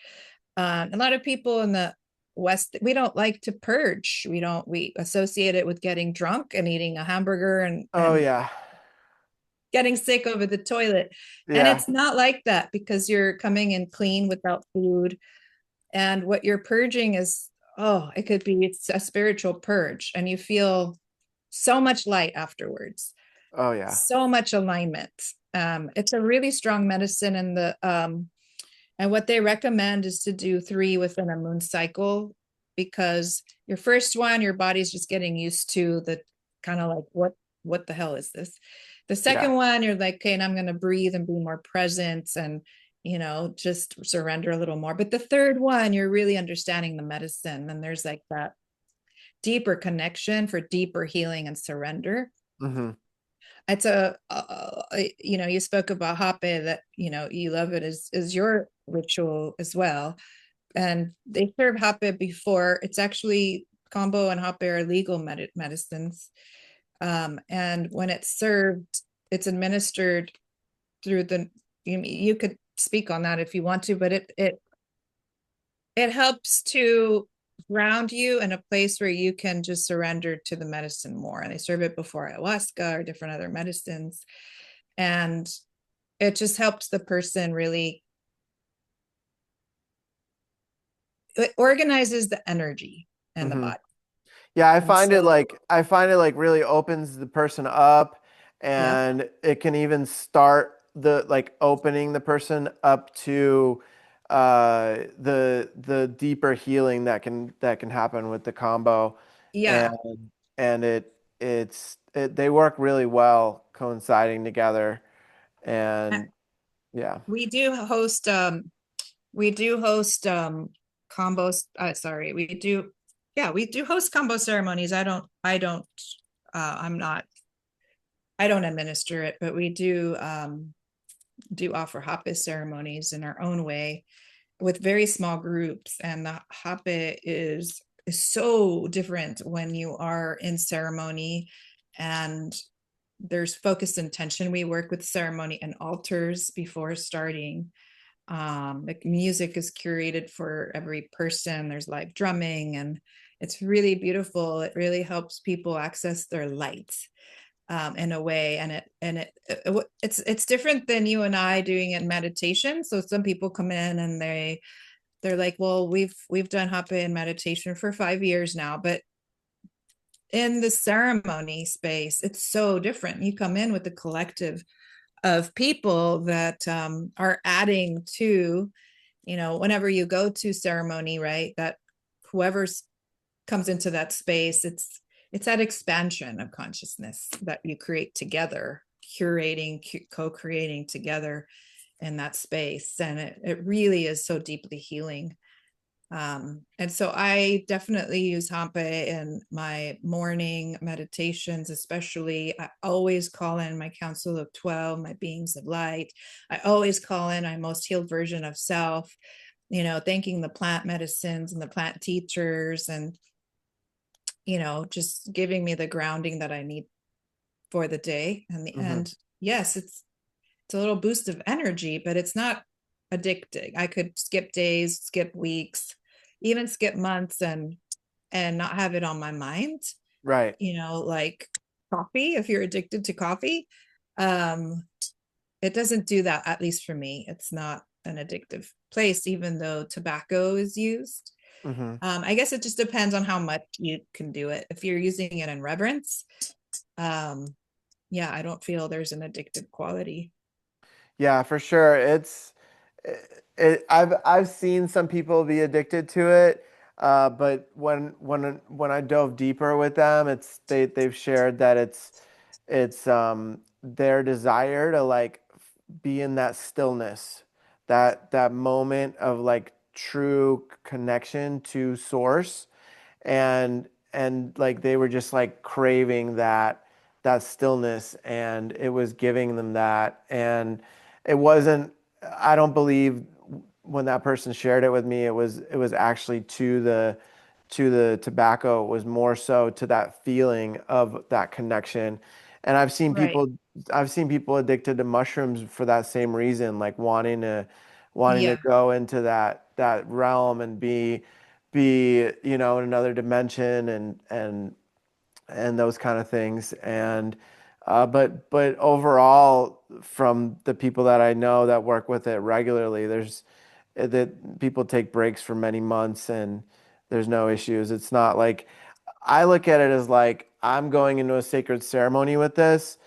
A lot of people in the West, we don't like to purge. We associate it with getting drunk and eating a hamburger Oh and yeah. getting sick over the toilet. And Yeah. it's not like that because you're coming in clean without food. And what you're purging is, oh, it could be it's a spiritual purge. And you feel so much light afterwards, Oh yeah. so much alignment. It's a really strong medicine, and what they recommend is to do 3 within a moon cycle, because your first one, your body's just getting used to the kind of like what the hell is this? The Yeah. second one, you're like, okay, and I'm going to breathe and be more present and just surrender a little more. But the third one, you're really understanding the medicine, and there's like that deeper connection for deeper healing and surrender. Hmm. It's you spoke about hape, that you love it as your ritual as well, and they serve hape before. It's actually Kambo and hape are legal medicines, and when it's served, it's administered through the. You could speak on that if you want to, but it helps to ground you in a place where you can just surrender to the medicine more. And they serve it before ayahuasca or different other medicines. And it just helps the person really, it organizes the energy and the Hmm. body. Yeah, And so, I find it like really opens the person up, yep. and it can even start the like opening the person up to the deeper healing that can happen with the combo, and Yeah. they work really well coinciding together, and yeah. We do host, combos. Sorry, we do host combo ceremonies. I'm not, I don't administer it, but we do offer hape ceremonies in our own way with very small groups. And the hape is so different when you are in ceremony, and there's focused intention. We work with ceremony and altars before starting. The music is curated for every person. There's live drumming, and it's really beautiful. It really helps people access their light, in a way, it's different than you and I doing it in meditation. So some people come in and they're like, well, we've done hape and meditation for 5 years now, but in the ceremony space, it's so different. You come in with a collective of people that are adding to, whenever you go to ceremony, right? That whoever's comes into that space, it's that expansion of consciousness that you create together, curating, co-creating together in that space, and it really is so deeply healing. And so I definitely use hape in my morning meditations, especially. I always call in my council of 12, my beings of light. I always call in my most healed version of self, thanking the plant medicines and the plant teachers, and just giving me the grounding that I need for the day. And the Hmm. end, yes, it's a little boost of energy, but it's not addicting. I could skip days, skip weeks, even skip months, and not have it on my mind. Right. Like coffee, if you're addicted to coffee, um, it doesn't do that, at least for me. It's not an addictive place, even though tobacco is used. Hmm. I guess it just depends on how much you can do it. If you're using it in reverence, um, yeah, I don't feel there's an addictive quality. Yeah, for sure. I've seen some people be addicted to it, but when I dove deeper with them, they've shared that it's their desire to like be in that stillness, that moment of like true connection to source, and like they were just like craving that stillness, and it was giving them that. And it wasn't, I don't believe when that person shared it with me, it was actually to the tobacco. It was more so to that feeling of that connection. And Right. I've seen people addicted to mushrooms for that same reason, like wanting to Yeah. go into that realm and be in another dimension, and those kind of things. And but overall, from the people that I know that work with it regularly, there's that people take breaks for many months, and there's no issues. It's not like, I look at it as like I'm going into a sacred ceremony with this.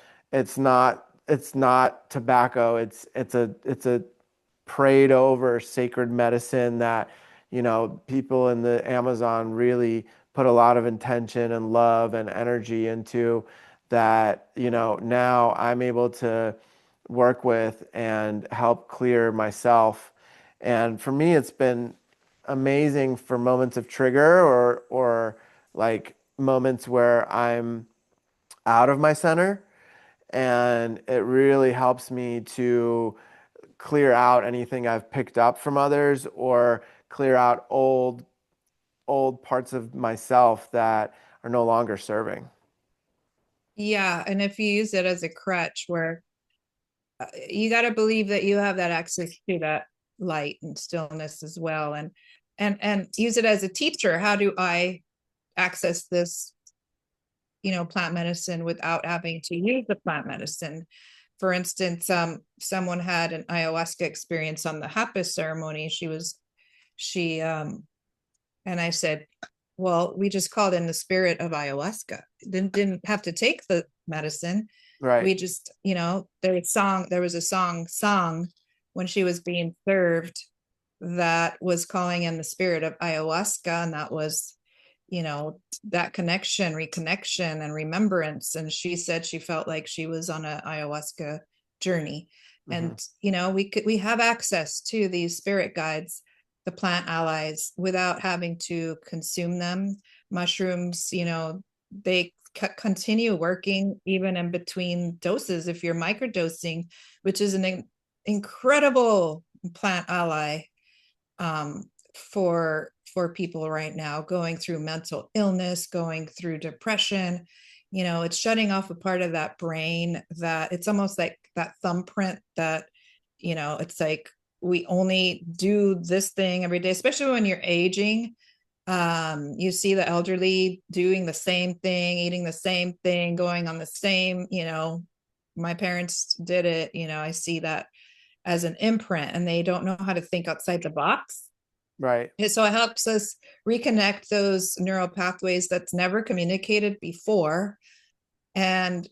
it's not tobacco. It's a prayed over sacred medicine that, people in the Amazon really put a lot of intention and love and energy into, that, now I'm able to work with and help clear myself. And for me, it's been amazing for moments of trigger, or like moments where I'm out of my center, and it really helps me to clear out anything I've picked up from others, or clear out old parts of myself that are no longer serving. Yeah, and if you use it as a crutch, where you got to believe that you have that access to that light and stillness as well, and use it as a teacher. How do I access this, plant medicine without having to use the plant medicine? For instance, someone had an ayahuasca experience on the Hapis ceremony. She and I said, well, we just called in the spirit of ayahuasca. Didn't have to take the medicine. Right. We just, there was a song sung when she was being served that was calling in the spirit of ayahuasca. And that was, that connection, reconnection, and remembrance. And she said she felt like she was on a ayahuasca journey. Hmm. And, we have access to these spirit guides, the plant allies, without having to consume them. Mushrooms, they continue working even in between doses if you're microdosing, which is an incredible plant ally, for people right now going through mental illness, going through depression. It's shutting off a part of that brain that it's almost like that thumbprint that, it's like we only do this thing every day, especially when you're aging. You see the elderly doing the same thing, eating the same thing, going on the same, my parents did it. I see that as an imprint, and they don't know how to think outside the box. Right. And so it helps us reconnect those neural pathways that's never communicated before. And,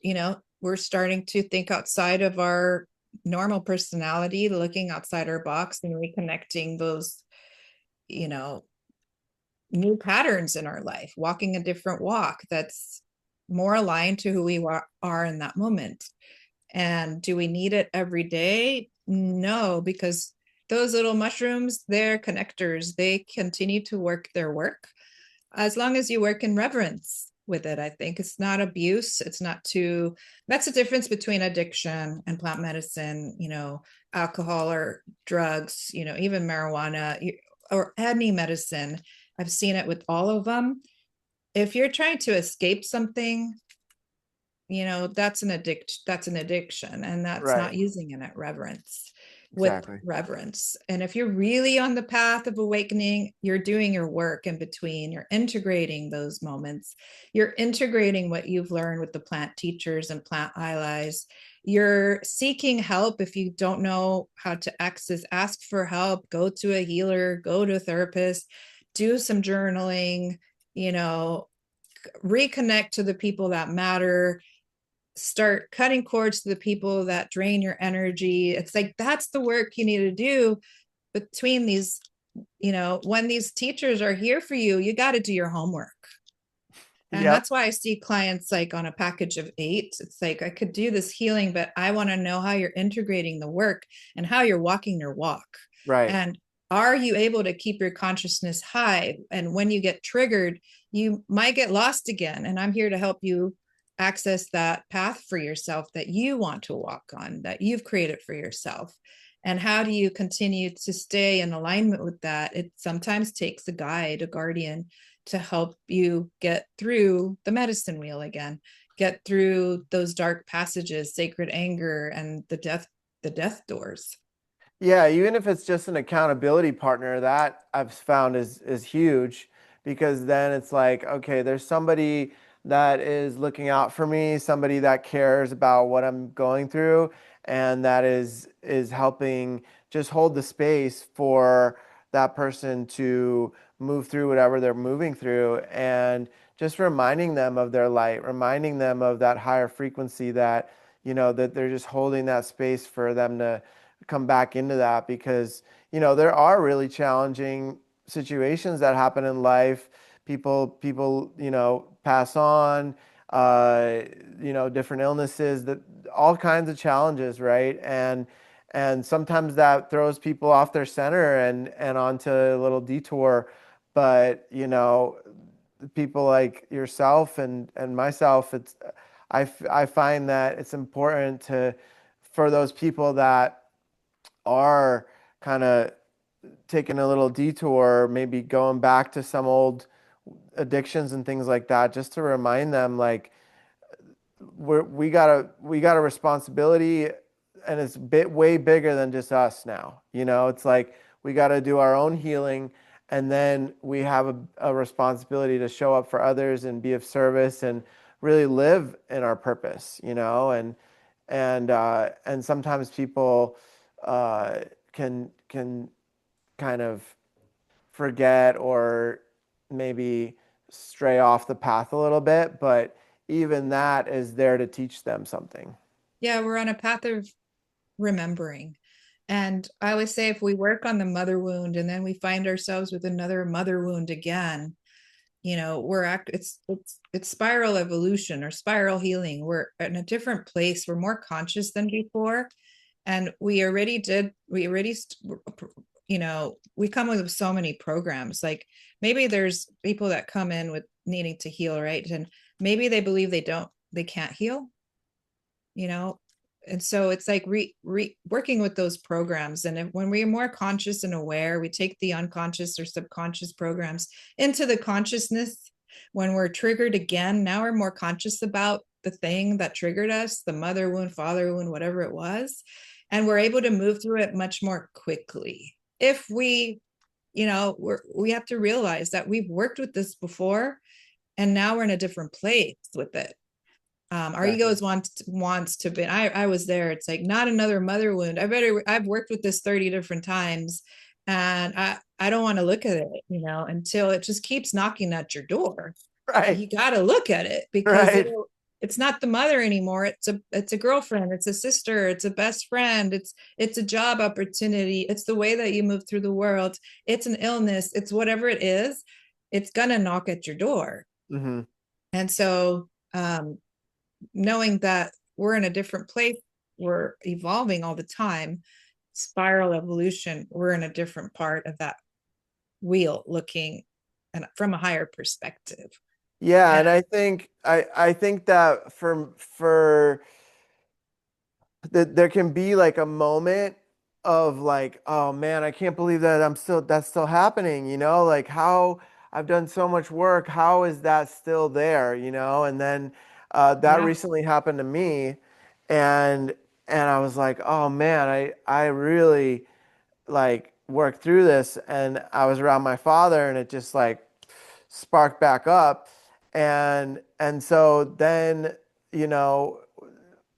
we're starting to think outside of our normal personality, looking outside our box and reconnecting those, you know, new patterns in our life, walking a different walk that's more aligned to who we are in that moment. And do we need it every day? No, because those little mushrooms, they're connectors. They continue to work their work as long as you work in reverence with it. I think it's not abuse. It's not too, that's the difference between addiction and plant medicine, alcohol or drugs, even marijuana or any medicine. I've seen it with all of them. If you're trying to escape something, that's an addiction, and that's not Right. using it at reverence, with Exactly. reverence. And if you're really on the path of awakening, you're doing your work in between, you're integrating those moments, you're integrating what you've learned with the plant teachers and plant allies. You're seeking help. If you don't know how to access, ask for help, go to a healer, go to a therapist, do some journaling, you know reconnect to the people that matter, start cutting cords to the people that drain your energy. It's like that's the work you need to do between these, when these teachers are here for you, you got to do your homework. And Yep. that's why I see clients like on a package of 8. It's like, I could do this healing, but I want to know how you're integrating the work and how you're walking your walk. Right. And are you able to keep your consciousness high? And when you get triggered, you might get lost again. And I'm here to help you access that path for yourself that you want to walk on, that you've created for yourself. And how do you continue to stay in alignment with that? It sometimes takes a guide, a guardian, to help you get through the medicine wheel again, get through those dark passages, sacred anger, and the death doors. Yeah, even if it's just an accountability partner, that I've found is huge, because then it's like, okay, there's somebody that is looking out for me, somebody that cares about what I'm going through, and that is helping just hold the space for that person to move through whatever they're moving through, and just reminding them of their light, reminding them of that higher frequency that, that they're just holding that space for them to come back into that because, there are really challenging situations that happen in life. People, pass on, uh, different illnesses, that all kinds of challenges, right? And sometimes that throws people off their center and onto a little detour. But, people like yourself and myself, I find that it's important for those people that are kind of taking a little detour, maybe going back to some old addictions and things like that, just to remind them like we got a responsibility, and it's way bigger than just us now. It's like we got to do our own healing, and then we have a responsibility to show up for others and be of service and really live in our purpose. And sometimes people can kind of forget or maybe stray off the path a little bit, but even that is there to teach them something. Yeah, we're on a path of remembering. And I always say if we work on the mother wound and then we find ourselves with another mother wound again, it's spiral evolution or spiral healing. We're in a different place. We're more conscious than before. And we come with so many programs. Like maybe there's people that come in with needing to heal, right? And maybe they believe they can't heal, you know and so it's like working with those programs. And when we're more conscious and aware, we take the unconscious or subconscious programs into the consciousness. When we're triggered again, now we're more conscious about the thing that triggered us, the mother wound, father wound, whatever it was, and we're able to move through it much more quickly. If we have to realize that we've worked with this before, and now we're in a different place with it. Our Exactly. egos wants to be. I was there. It's like not another mother wound. I've worked with this 30 different times, and I don't want to look at it, until it just keeps knocking at your door. Right. You got to look at it because Right. it's not the mother anymore. It's a girlfriend. It's a sister. It's a best friend. It's a job opportunity. It's the way that you move through the world. It's an illness. It's whatever it is. It's gonna knock at your door. Hmm. And so, knowing that we're in a different place, we're evolving all the time, spiral evolution, we're in a different part of that wheel, looking and from a higher perspective. Yeah, And and I think that for that there can be like a moment of like, oh man, I can't believe that that's still happening, like how I've done so much work, how is that still there, and then that yeah, recently happened to me, and I was like, oh man, I really like worked through this, and I was around my father and it just like sparked back up, and so then, you know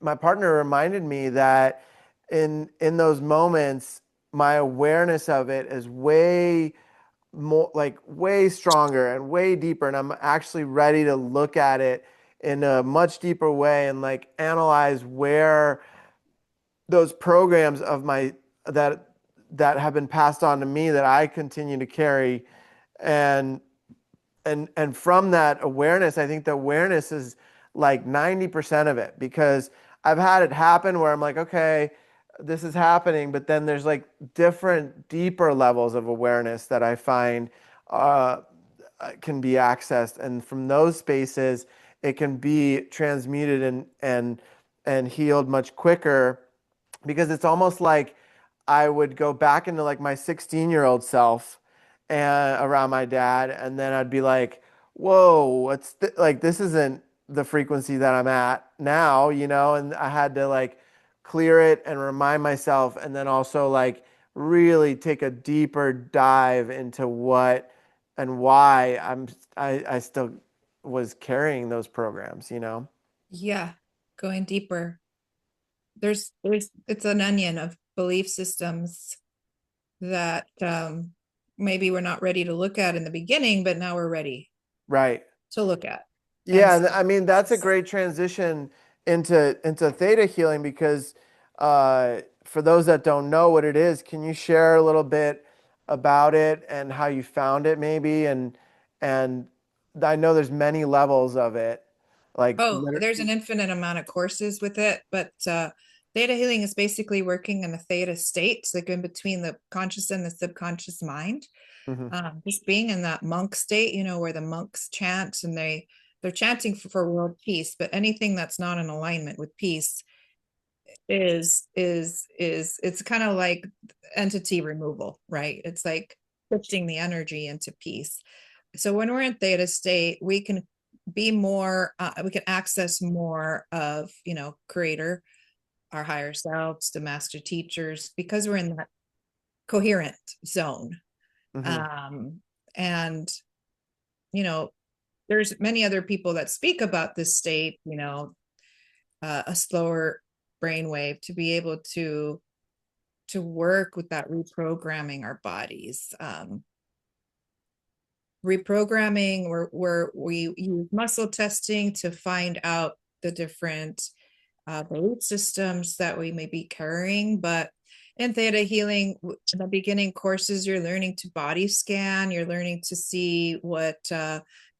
my partner reminded me that in those moments, my awareness of it is way more, like way stronger and way deeper, and I'm actually ready to look at it in a much deeper way and like analyze where those programs of my that have been passed on to me that I continue to carry, and and from that awareness, I think the awareness is like 90% of it, because I've had it happen where I'm like, okay, this is happening, but then there's like different deeper levels of awareness that I find uh, can be accessed, and from those spaces it can be transmuted and healed much quicker, because it's almost like I would go back into like my 16-year-old self and around my dad, and then I'd be like, "Whoa, like this isn't the frequency that I'm at now," and I had to like clear it and remind myself, and then also like really take a deeper dive into what and why I still was carrying those programs. yeah, going deeper. There's it's an onion of belief systems that maybe we're not ready to look at in the beginning, but now we're ready Right. to look at. And Yeah, so and I mean that's a great transition into theta healing because for those that don't know what it is, can you share a little bit about it and how you found it maybe and I know there's many levels of it. Like Oh, there's an infinite amount of courses with it, but theta healing is basically working in the theta state, like in between the conscious and the subconscious mind. Mhm, Just being in that monk state, where the monks chant and they're chanting for world peace, but anything that's not in alignment with peace is it's kind of like entity removal, right? It's like shifting the energy into peace. So when we're in theta state, we can be more, we can access more of, creator, our higher selves, the master teachers, because we're in that coherent zone. mhm, Um, and, you know, there's many other people that speak about this state, a slower brainwave to be able to work with that reprogramming our bodies. Reprogramming where we use muscle testing to find out the different belief systems that we may be carrying. But in theta healing, in the beginning courses, you're learning to body scan, you're learning to see what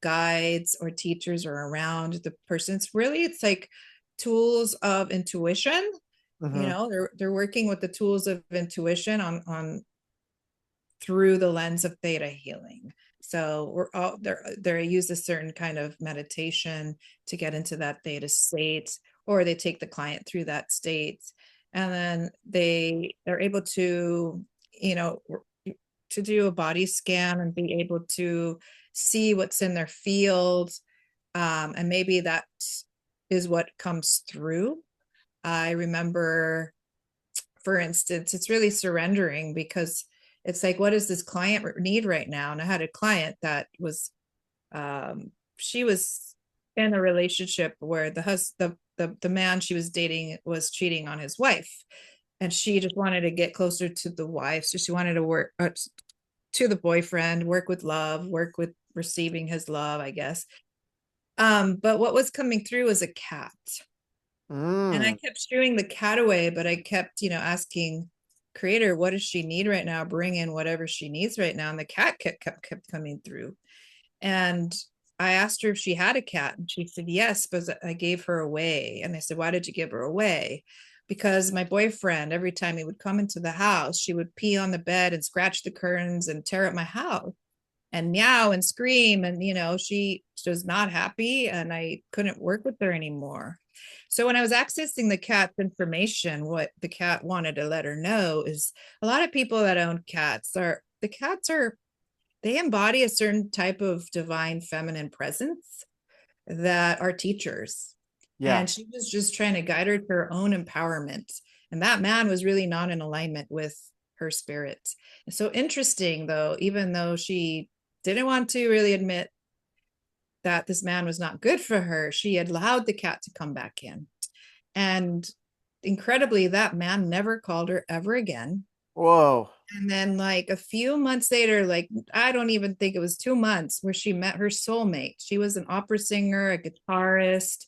guides or teachers are around the person. It's like tools of intuition. mhm, They're working with the tools of intuition on through the lens of theta healing. So we're all they use a certain kind of meditation to get into that theta state, or they take the client through that state, and then they're able to, you know, to do a body scan and be able to see what's in their field, and maybe that is what comes through. I remember, for instance, it's really surrendering because it's like, what does this client need right now? And I had a client that was, she was in a relationship where the man she was dating was cheating on his wife, and she just wanted to get closer to the wife. So she wanted to work to the boyfriend, work with love, work with receiving his love, I guess. But what was coming through was a cat. And I mm. kept shooing the cat away, but I kept, asking creator, what does she need right now? Bring in whatever she needs right now. And the cat kept coming through. And I asked her if she had a cat, and she said yes, but I gave her away. And I said, why did you give her away? Because my boyfriend, every time he would come into the house, she would pee on the bed and scratch the curtains and tear up my house and meow and scream. And, she was not happy, and I couldn't work with her anymore. So when I was accessing the cat's information, what the cat wanted to let her know is a lot of people that own cats they embody a certain type of divine feminine presence that are teachers. Yeah. And she was just trying to guide her to her own empowerment. And that man was really not in alignment with her spirit. And so interesting, though, even though she didn't want to really admit that this man was not good for her, she allowed the cat to come back in. And incredibly, that man never called her ever again. Whoa. And then, like a few months later, like I don't even think it was 2 months, where she met her soulmate. She was an opera singer, a guitarist,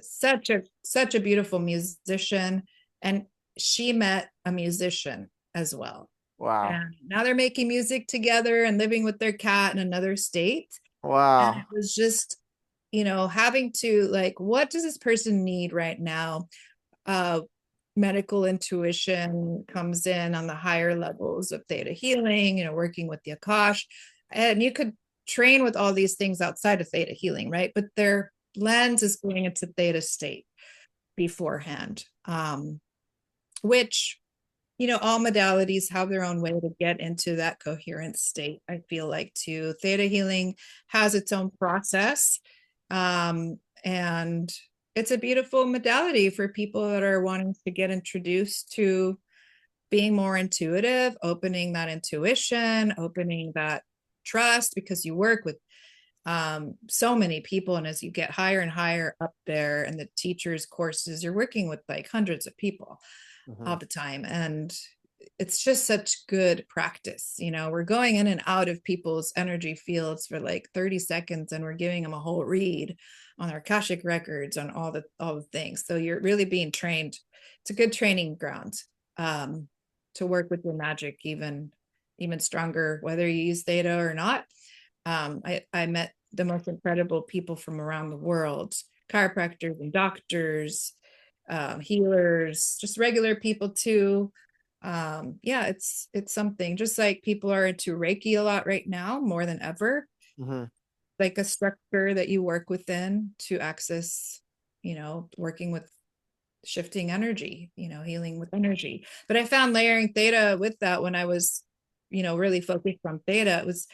such a beautiful musician, and she met a musician as well. Wow. And now they're making music together and living with their cat in another state. And it Wow. was just, having to, like, what does this person need right now? uh Medical intuition comes in on the higher levels of theta healing, working with the akash. And you could train with all these things outside of theta healing, right? But their lens is going into theta state beforehand, which, all modalities have their own way to get into that coherent state. I feel like too, theta healing has its own process, and it's a beautiful modality for people that are wanting to get introduced to being more intuitive, opening that intuition, opening that trust, because you work with so many people, and as you get higher and higher up there and the teachers courses, you're working with like hundreds of people Mhm. all the time. And it's just such good practice. We're going in and out of people's energy fields for like 30 seconds and we're giving them a whole read on their Akashic records, on all the things. So you're really being trained. It's a good training ground, um, to work with your magic even stronger, whether you use theta or not. I met the most incredible people from around the world, chiropractors and doctors, healers, just regular people too. Yeah, it's something, just like people are into Reiki a lot right now, more than ever, Hmm. like a structure that you work within to access, working with shifting energy, healing with energy. But I found layering theta with that when I was, really focused on theta, it was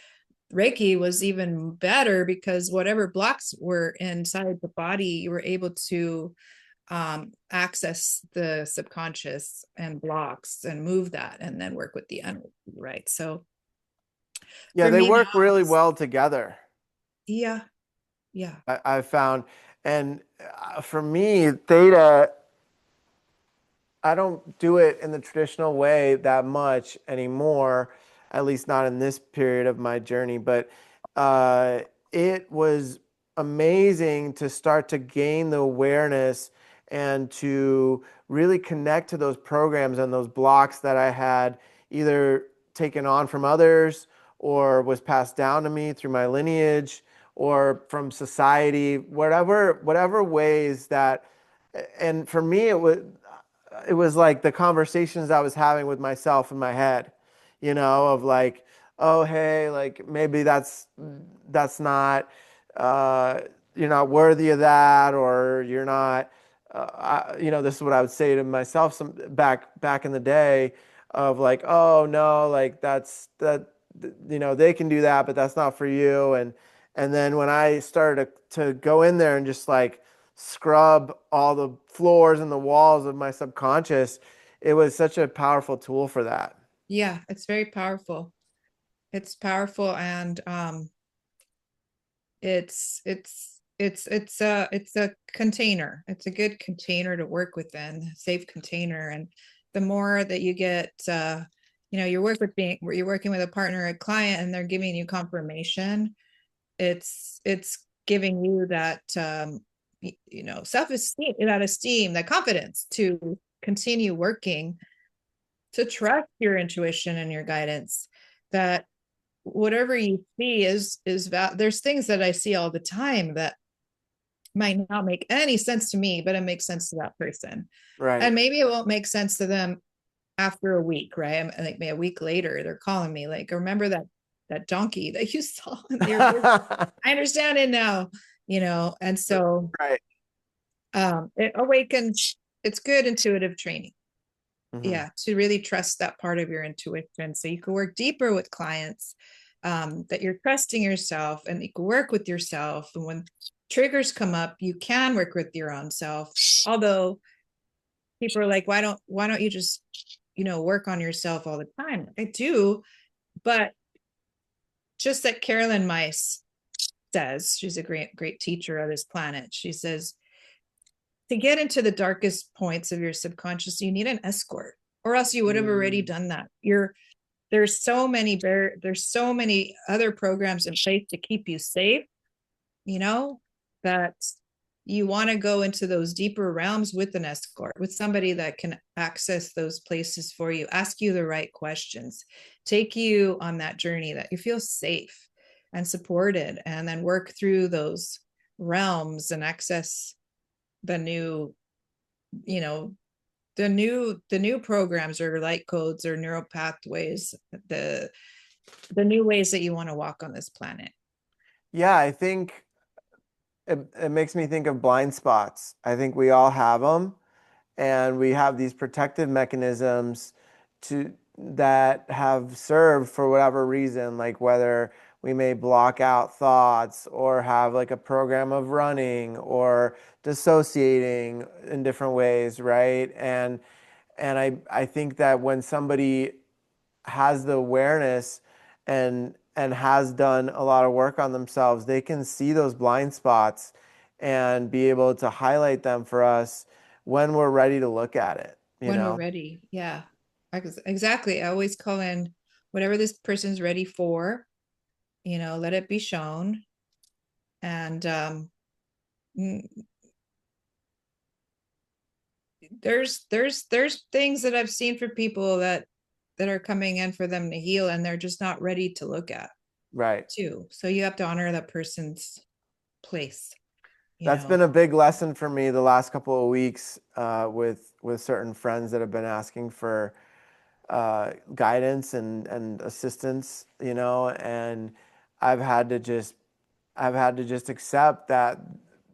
Reiki was even better because whatever blocks were inside the body, you were able to access the subconscious and blocks and move that and then work with the energy, right? So Yeah, for they me now, work really well together. yeah, yeah, I've found, and for me, theta, I don't do it in the traditional way that much anymore, at least not in this period of my journey. But uh, it was amazing to start to gain the awareness and to really connect to those programs and those blocks that I had either taken on from others or was passed down to me through my lineage or from society, whatever ways that. And for me, it was like the conversations I was having with myself in my head, of like, oh hey, like maybe that's not you're not worthy of that, or you're not this is what I would say to myself some back in the day of like, oh no, like they can do that, but that's not for you. And then when I started to go in there and just like scrub all the floors and the walls of my subconscious, it was such a powerful tool for that. yeah, it's very powerful. It's powerful, and it's a container. It's a good container to work within, safe container. And the more that you get, you're working with a partner, a client, and they're giving you confirmation, it's giving you that, self-esteem, that esteem, that confidence to continue working, to trust your intuition and your guidance, that whatever you see there's things that I see all the time that might not make any sense to me, but it makes sense to that person. Right. And maybe it won't make sense to them after a week, right? I'm like, maybe a week later, they're calling me like, remember that donkey that you saw in your vision? I understand it now, and so Right. it awakens. It's good intuitive training. Hmm. Yeah, to really trust that part of your intuition so you can work deeper with clients, that you're trusting yourself and you can work with yourself. And when triggers come up, you can work with your own self. Although people are like, why don't you just, work on yourself all the time? I do, but just that Carolyn Mice says, she's a great teacher of this planet. She says, to get into the darkest points of your subconscious, you need an escort, or else you would have already Mm. done that. There's so many other programs in place to keep you safe, you know, that you want to go into those deeper realms with an escort, with somebody that can access those places for you, ask you the right questions, take you on that journey that you feel safe and supported, and then work through those realms and access the new, you know, the new programs or light codes or neural pathways, the the new ways that you want to walk on this planet. Yeah, I think it makes me think of blind spots. I think we all have them, and we have these protective mechanisms to that have served for whatever reason, like whether we may block out thoughts or have like a program of running or dissociating in different ways, right? And I think that when somebody has the awareness and has done a lot of work on themselves, they can see those blind spots and be able to highlight them for us when we're ready to look at it, you When we're know? ready, yeah. Exactly. I always call in whatever this person's ready for, let it be shown. And mm, there's things that I've seen for people that are coming in for them to heal, and they're just not ready to look at Right. too. So you have to honor that person's place, you That's know. been a big lesson for me the last couple of weeks with certain friends that have been asking for guidance and assistance, and I've had to just I've had to just accept that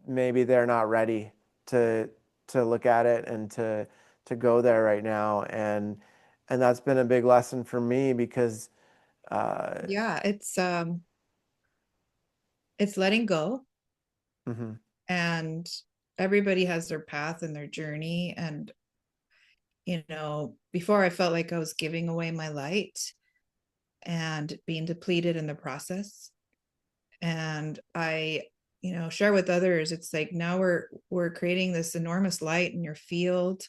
maybe they're not ready to look at it and to go there right now, and that's been a big lesson for me because uh, Yeah, it's letting go, mhm, and everybody has their path and their journey. And before I felt like I was giving away my light and being depleted in the process. And I share with others, it's like now we're creating this enormous light in your field.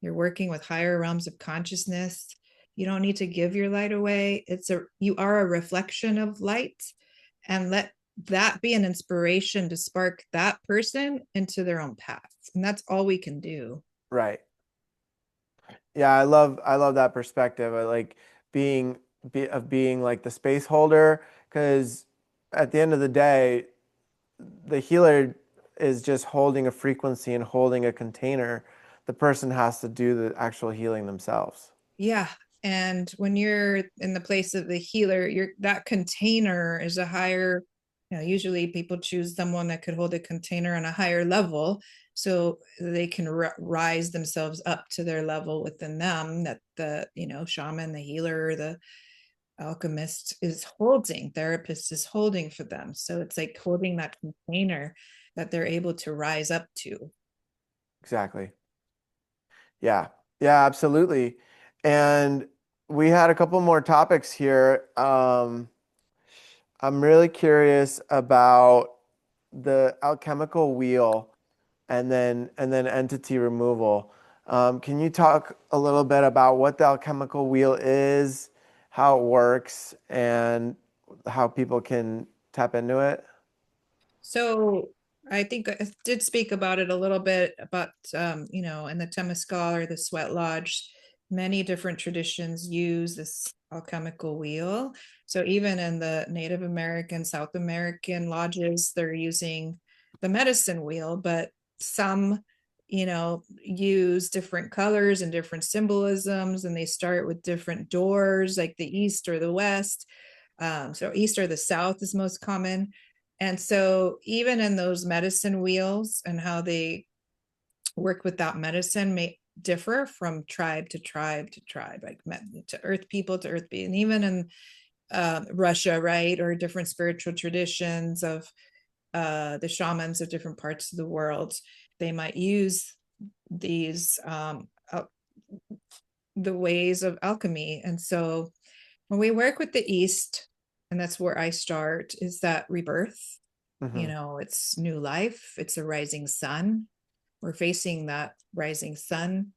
You're working with higher realms of consciousness. You don't need to give your light away. You are a reflection of light, and let that be an inspiration to spark that person into their own path. And that's all we can do. right. Yeah, I love that perspective. I like being like the space holder, because at the end of the day, the healer is just holding a frequency and holding a container. The person has to do the actual healing themselves. Yeah. And when you're in the place of the healer, that container is a higher, usually people choose someone that could hold a container on a higher level so they can rise themselves up to their level within them, that the, shaman, the healer, the alchemist is holding, therapist is holding for them. So it's like holding that container that they're able to rise up to. Exactly. Yeah. Yeah, absolutely. And we had a couple more topics here. I'm really curious about the alchemical wheel and then entity removal. Can you talk a little bit about what the alchemical wheel is, how it works, and how people can tap into it? So I think I did speak about it a little bit about, in the Temescal or the Sweat Lodge, many different traditions use this alchemical wheel. So even in the Native American, South American lodges, they're using the medicine wheel, but some, use different colors and different symbolisms, and they start with different doors, like the East or the West. So East or the South is most common. And so even in those medicine wheels and how they work with that medicine may differ from tribe to tribe to tribe, like to earth people to earth people. And even in Russia, right, or different spiritual traditions of the shamans of different parts of the world, they might use these the ways of alchemy. And so when we work with the East, and that's where I start, is that rebirth. Hmm. It's new life, it's a rising sun. We're facing that rising sun.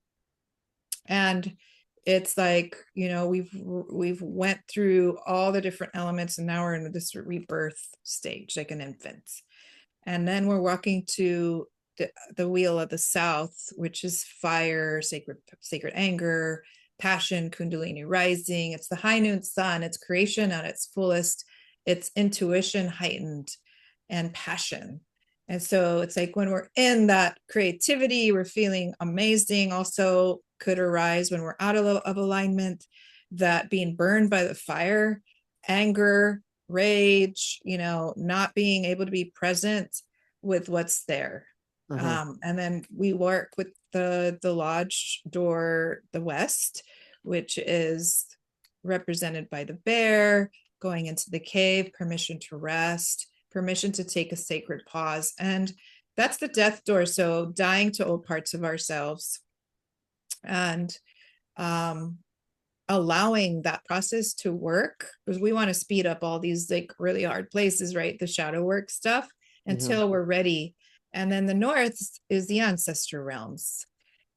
And it's like, we've went through all the different elements, and now we're in this rebirth stage, like an infant. And then we're walking to the wheel of the South, which is fire, sacred anger, passion, kundalini rising. It's the high noon sun, it's creation at its fullest, it's intuition heightened, and passion. And so it's like when we're in that creativity, we're feeling amazing. Also could arise when we're out of alignment, that being burned by the fire, anger, rage, not being able to be present with what's there. Hmm. And then we work with the lodge door, the west, which is represented by the bear, going into the cave, permission to rest, permission to take a sacred pause. And that's the death door. So dying to old parts of ourselves, and um, allowing that process to work, because we want to speed up all these like really hard places, right? The shadow work stuff Hmm. until we're ready. And then the north is the ancestral realms.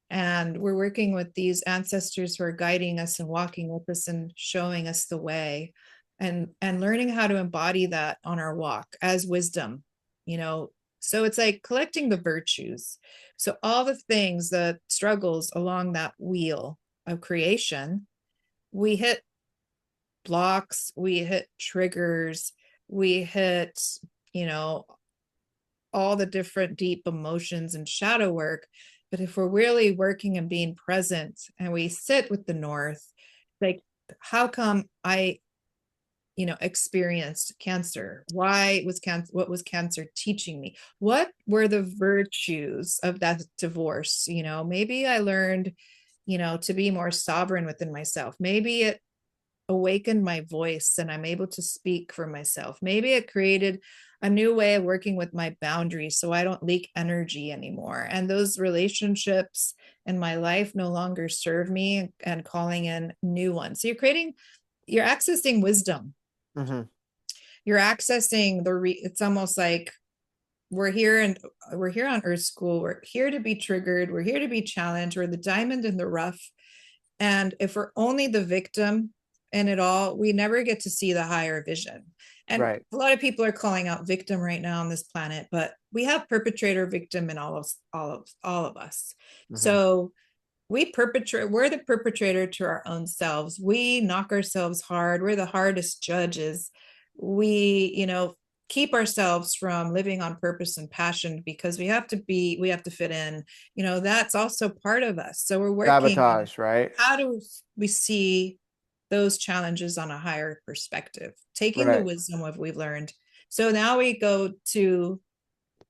And we're working with these ancestors who are guiding us and walking with us and showing us the way, and learning how to embody that on our walk as wisdom, you know. So it's like collecting the virtues. So all the things, the struggles along that wheel of creation, we hit blocks, we hit triggers, we hit, you know, all the different deep emotions and shadow work. But if we're really working and being present and we sit with the North, like, how come I, experienced cancer? Why was cancer? What was cancer teaching me? What were the virtues of that divorce? Maybe I learned, to be more sovereign within myself. Maybe it awakened my voice and I'm able to speak for myself. Maybe it created a new way of working with my boundaries so I don't leak energy anymore. And those relationships in my life no longer serve me, and calling in new ones. So you're accessing wisdom. Hmm. You're accessing it's almost like we're here on Earth School. We're here to be triggered. We're here to be challenged. We're the diamond in the rough. And if we're only the victim in it all, we never get to see the higher vision. And Right. a lot of people are calling out victim right now on this planet, but we have perpetrator, victim in all of us. Hmm. So we're the perpetrator to our own selves. We knock ourselves hard. We're the hardest judges. We keep ourselves from living on purpose and passion because we have to fit in. That's also part of us. So we're working on Sabotage, right? how do we see those challenges on a higher perspective, taking the Right. wisdom of we've learned. So now we go to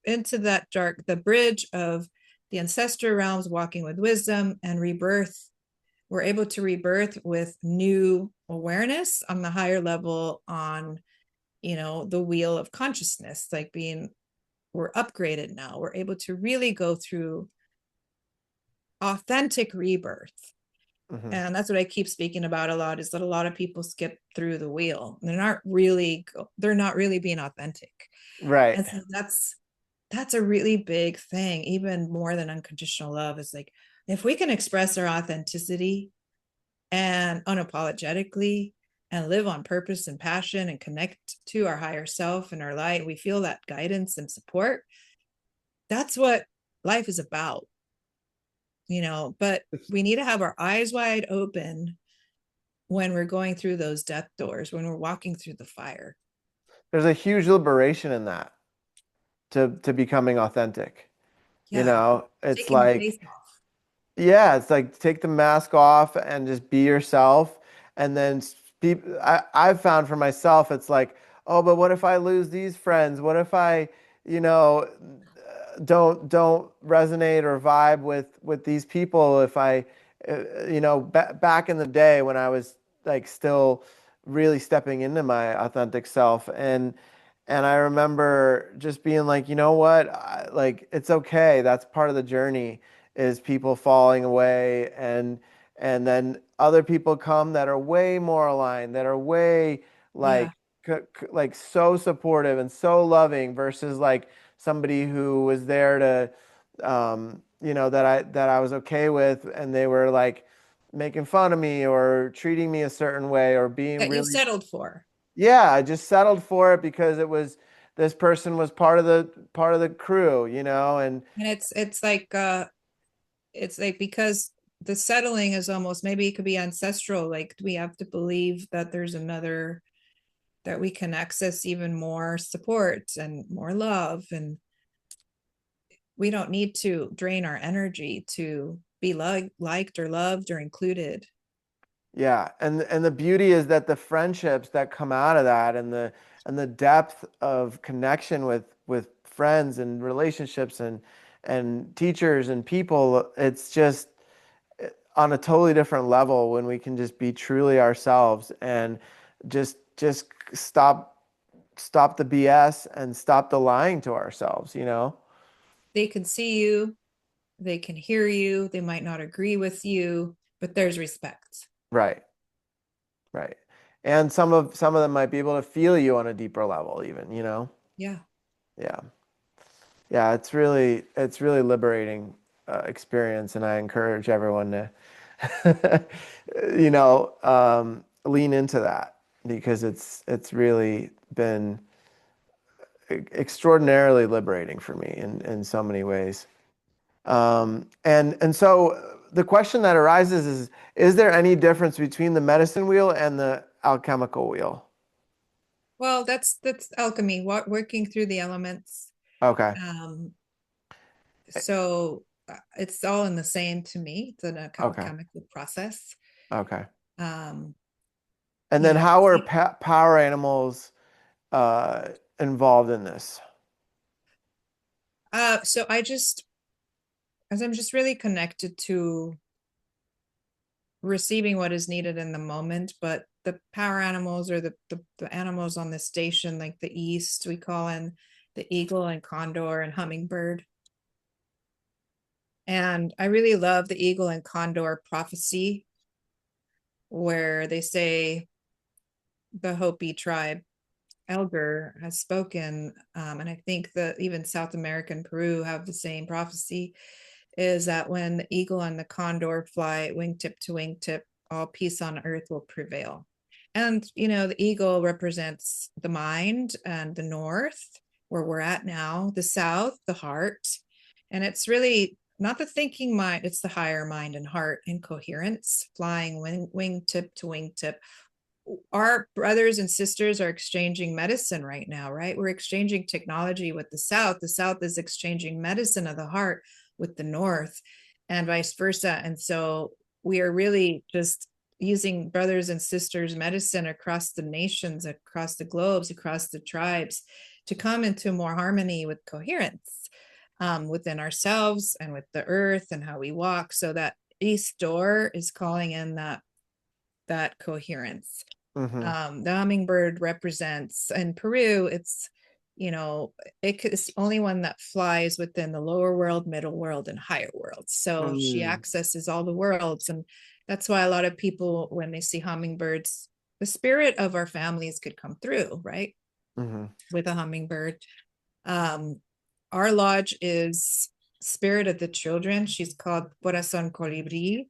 into the bridge of the ancestral realms, walking with wisdom and rebirth. We're able to rebirth with new awareness on the higher level, on the wheel of consciousness, like we're upgraded now. We're able to really go through authentic rebirth. Hmm. And that's what I keep speaking about a lot, is that a lot of people skip through the wheel. They're not really being authentic. Right. And so that's a really big thing, even more than unconditional love. Is like, if we can express our authenticity and unapologetically and live on purpose and passion and connect to our higher self and our light, we feel that guidance and support. That's what life is about, but we need to have our eyes wide open when we're going through those death doors, when we're walking through the fire. There's a huge liberation in that, to becoming authentic. Yeah. It's Taking the face like, off. yeah, it's like take the mask off and just be yourself. And then I've found for myself, it's like, oh, but what if I lose these friends? What if I, you know, don't resonate or vibe with these people? If I, back in the day when I was like still really stepping into my authentic self, and I remember just being like, you know what, like it's okay. That's part of the journey, is people falling away, and then other people come that are way more aligned, that are way Yeah. like like so supportive and so loving, versus like somebody who was there to that I was okay with, and they were like making fun of me or treating me a certain way or being That you really, settled for. yeah, I just settled for it because it was, this person was part of the crew, and And it's like because the settling is almost, maybe it could be ancestral. Like, we have to believe that there's another, that we can access even more support and more love, and we don't need to drain our energy to be liked or loved or included. yeah, and the beauty is that the friendships that come out of that, and the depth of connection with friends and relationships and teachers and people, it's just on a totally different level when we can just be truly ourselves and just stop the BS and stop the lying to ourselves. They can see you, they can hear you, they might not agree with you, but there's respect. Right, right. And some of them might be able to feel you on a deeper level even. Yeah. Yeah. Yeah, it's really liberating. experience, and I encourage everyone to, lean into that because it's really been extraordinarily liberating for me in so many ways. And so the question that arises is there any difference between the medicine wheel and the alchemical wheel? Well, that's alchemy, working through the elements. Okay. Um, so it's all in the same to me. It's an Okay. alchemical process. Okay. Um, And you then know, how are power animals uh, involved in this? so as I'm just really connected to receiving what is needed in the moment, but the power animals or the animals on the station, like the east, we call in the eagle and condor and hummingbird. And I really love the eagle and condor prophecy, where they say the Hopi tribe elder has spoken, and I think that even South America and Peru have the same prophecy, is that when the eagle and the condor fly wingtip to wingtip, all peace on earth will prevail. And, the eagle represents the mind and the north, where we're at now, the south, the heart. And it's really not the thinking mind, it's the higher mind and heart in coherence, flying wingtip to wingtip. Our brothers and sisters are exchanging medicine right now, right? We're exchanging technology with the South. The South is exchanging medicine of the heart with the North, and vice versa. And so we are really just using brothers and sisters medicine across the nations, across the globes, across the tribes, to come into more harmony with coherence, within ourselves and with the earth and how we walk. So that east door is calling in that coherence. Mm-hmm. The hummingbird represents in Peru, it's the only one that flies within the lower world, middle world, and higher worlds. So she Mm-hmm. accesses all the worlds. And that's why a lot of people, when they see hummingbirds, the spirit of our families could come through, right? Mm-hmm. With a hummingbird. Um, our lodge is Spirit of the Children. She's called Corazon Colibri.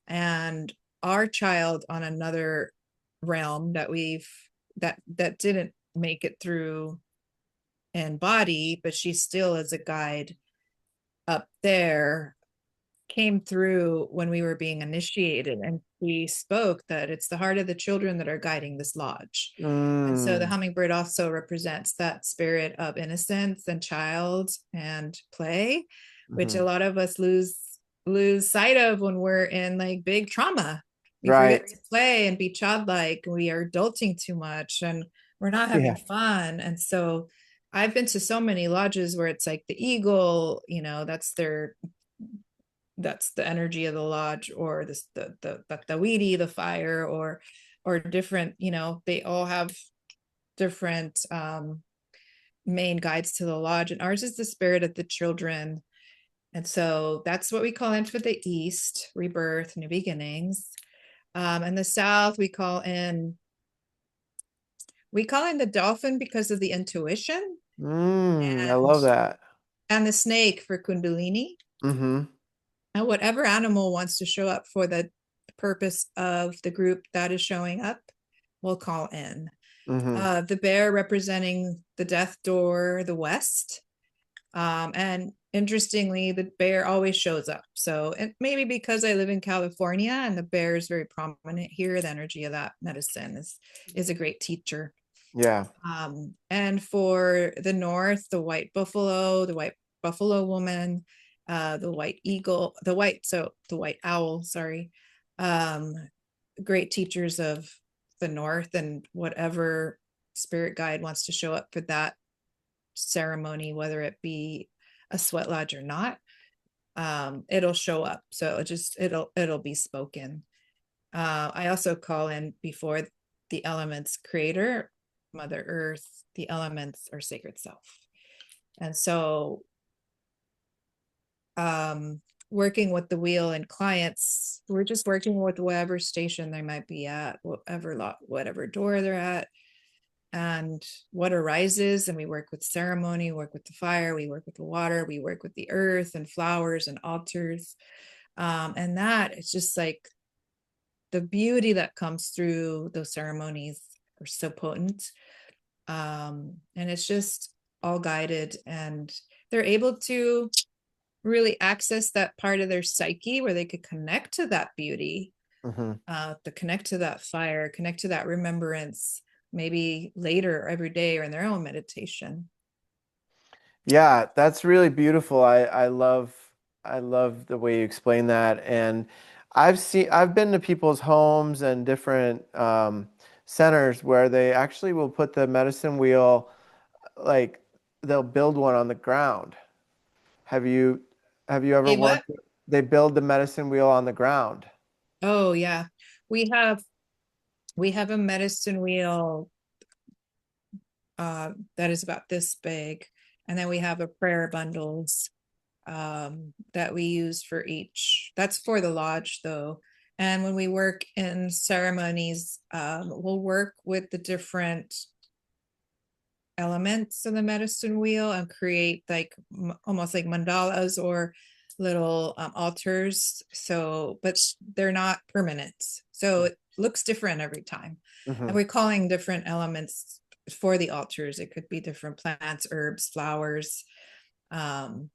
And our child on another realm that didn't make it through in body, but she still is a guide up there, came through when we were being initiated, and we spoke that it's the heart of the children that are guiding this lodge. And so the Mm. hummingbird also represents that spirit of innocence and child and play, which Mm-hmm. a lot of us lose sight of when we're in like big trauma. We Right. forget to play and be childlike. We are adulting too much and we're not having Yeah. fun. And so I've been to so many lodges where it's like the eagle, that's the energy of the lodge, or this the weedy, the fire, or different, they all have different main guides to the lodge, and ours is the spirit of the children. And so that's what we call in for the east, rebirth, new beginnings. And the south, we call in the dolphin because of the intuition, I and love that. the snake for kundalini. Mm-hmm. And whatever animal wants to show up for the purpose of the group that is showing up, we'll call in. Mm-hmm. The bear representing the death door, the west. And interestingly, the bear always shows up. So it maybe because I live in California and the bear is very prominent here, the energy of that medicine is a great teacher. Yeah. And for the north, the white buffalo, the white buffalo woman, the white eagle, the white owl, sorry. Um, Great teachers of the north, and whatever spirit guide wants to show up for that ceremony, whether it be a sweat lodge or not, it'll show up. So it'll be spoken. I also call in before the elements creator, Mother Earth, the elements, or sacred self. And so working with the wheel and clients, we're just working with whatever station they might be at, whatever door they're at. and what arises. And we work with ceremony, work with the fire, we work with the water, we work with the earth and flowers and altars. And that it's just like the beauty that comes through those ceremonies are so potent. And it's just all guided, and they're able to really access that part of their psyche where they could connect to that beauty, Mm-hmm. to connect to that fire, connect to that remembrance, maybe later every day or in their own meditation. Yeah, that's really beautiful. I love the way you explain that. And I've been to people's homes and different centers where they actually will put the medicine wheel, like they'll build one on the ground. Have you have you ever Hey, what? worked? They build the medicine wheel on the ground. Oh yeah. We have we have a medicine wheel that is about this big. And then we have a prayer bundles that we use for each. That's for the lodge, though. And when we work in ceremonies, we'll work with the different elements of the medicine wheel and create like almost like mandalas or little altars. So, but they're not permanent. So it looks different every time. Hmm. And we're calling different elements for the altars. It could be different plants, herbs, flowers, um,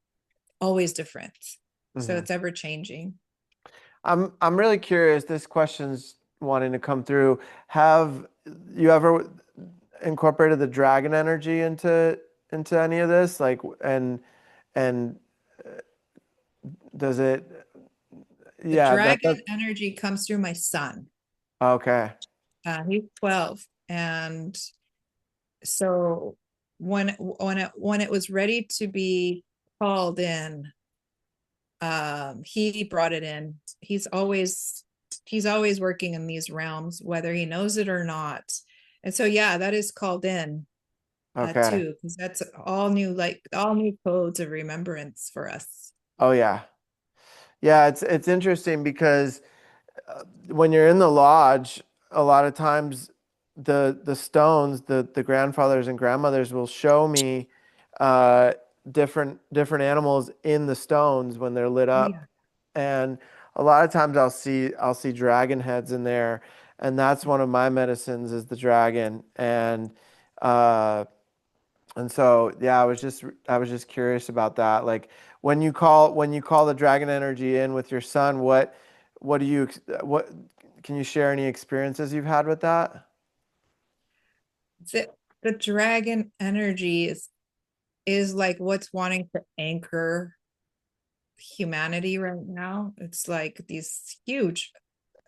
always different. So Hmm. it's ever changing. I'm really curious. This question's wanting to come through. Have you ever incorporated the dragon energy into any of this? Like, and does it? The Yeah, that dragon does. energy comes through my son. Okay. He's 12, and so when it was ready to be called in, he brought it in. He's always working in these realms, whether he knows it or not. And so yeah, that is called in Okay. too, because that's all new, like all new codes of remembrance for us. Oh yeah. Yeah, it's interesting because when you're in the lodge, a lot of times the stones, the grandfathers and grandmothers will show me uh, different animals in the stones when they're lit Oh up, yeah. and a lot of times I'll see dragon heads in there, and that's one of my medicines is the dragon, uh, and so yeah, I was just curious about that. Like when you call the dragon energy in with your son, what do you what can you share any experiences you've had with that? the, the dragon energy is like what's wanting to anchor humanity right now. It's like these huge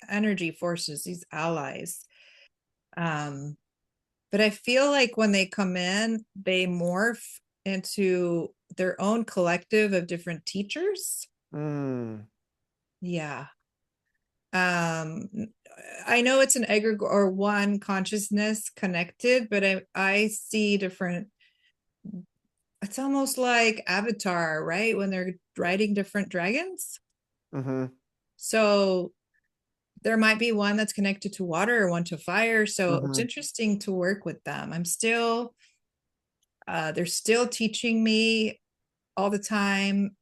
energy forces, these allies. Um, but I feel like when they come in, they morph into their own collective of different teachers. Mm, Yeah. Um, I know it's an egregore or one consciousness connected, but I see different. It's almost like Avatar, right? When they're riding different dragons. mm-hmm, So there might be one that's connected to water or one to fire. So it's mm-hmm. interesting to work with them. They're still teaching me all the time.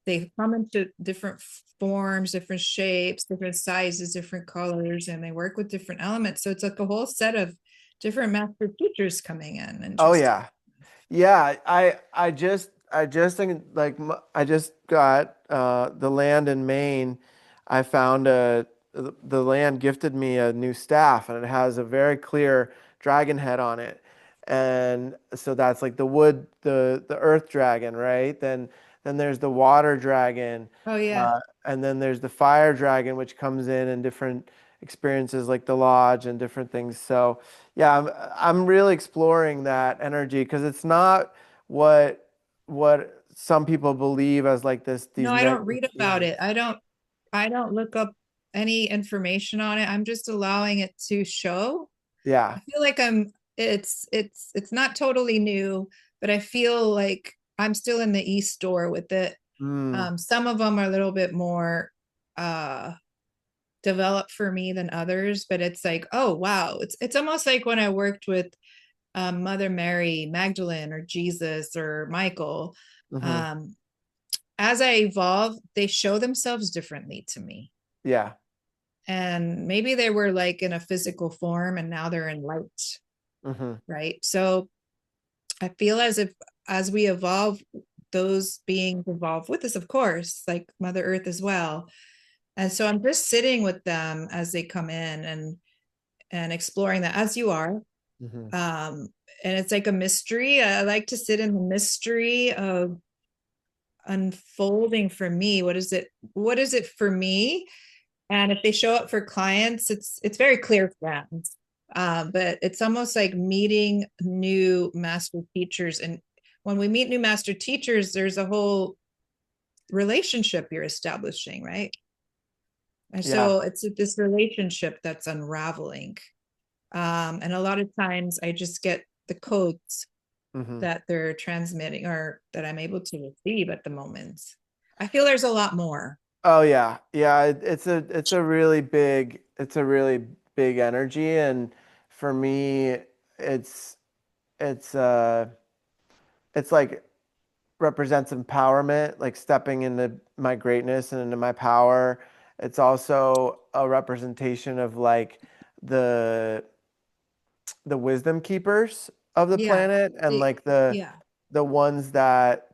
They come into different forms, different shapes, different sizes, different colors, and they work with different elements. So it's like a whole set of different master teachers coming in and Oh just, yeah. Yeah, I just think like I just got the land in Maine. I found the land gifted me a new staff and it has a very clear dragon head on it. And so that's like the wood, the earth dragon, right? Then there's the water dragon, oh, yeah. uh, and then there's the fire dragon, which comes in different experiences like the lodge and different things. So yeah, I'm really exploring that energy because it's not what some people believe as like these No, I don't negative read about beings. it. I don't look up any information on it. I'm just allowing it to show. I Yeah. feel like it's not totally new, but I feel like I'm still in the East door with it. Mm, Some of them are a little bit more uh developed for me than others, but it's like, oh wow, it's almost like when I worked with Mother Mary, Magdalene, or Jesus, or Michael. Mm-hmm. Um, as I evolve, they show themselves differently to me. Yeah. And maybe they were like in a physical form and now they're in light, Mm-hmm. right? So I feel as if as we evolve, those beings evolve with us, of course, like Mother Earth as well. And so I'm just sitting with them as they come in and exploring that as you are. Mm-hmm. And it's like a mystery. I like to sit in the mystery of unfolding for me. What is it for me? And if they show up for clients, it's very clear for them. But it's almost like meeting new master teachers. And when we meet new master teachers, there's a whole relationship you're establishing, right? And Yeah. so it's this relationship that's unraveling. And a lot of times I just get the codes Mm-hmm. that they're transmitting or that I'm able to receive at the moment. I feel there's a lot more. Oh yeah. Yeah, it's a really big energy, and for me it's it's uh it's like represents empowerment, like stepping into my greatness and into my power. It's also a representation of like the the wisdom keepers of the Yeah. planet, and The, like the yeah. the ones that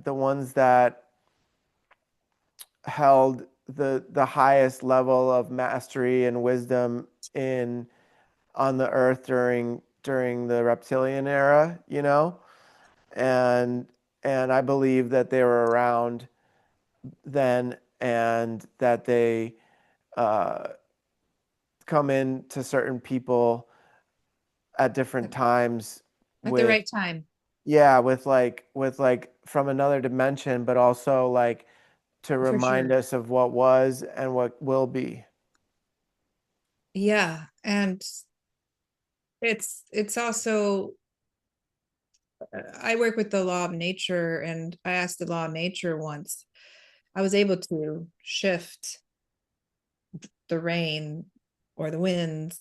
held the highest level of mastery and wisdom in on the earth during the reptilian era, and and I believe that they were around then, and that they uh, come in to certain people at different times At the with, right time. yeah, with like from another dimension, but also like to For remind sure. us of what was and what will be. Yeah. And it's also I work with the law of nature, and I asked the law of nature once. I was able to shift the rain or the winds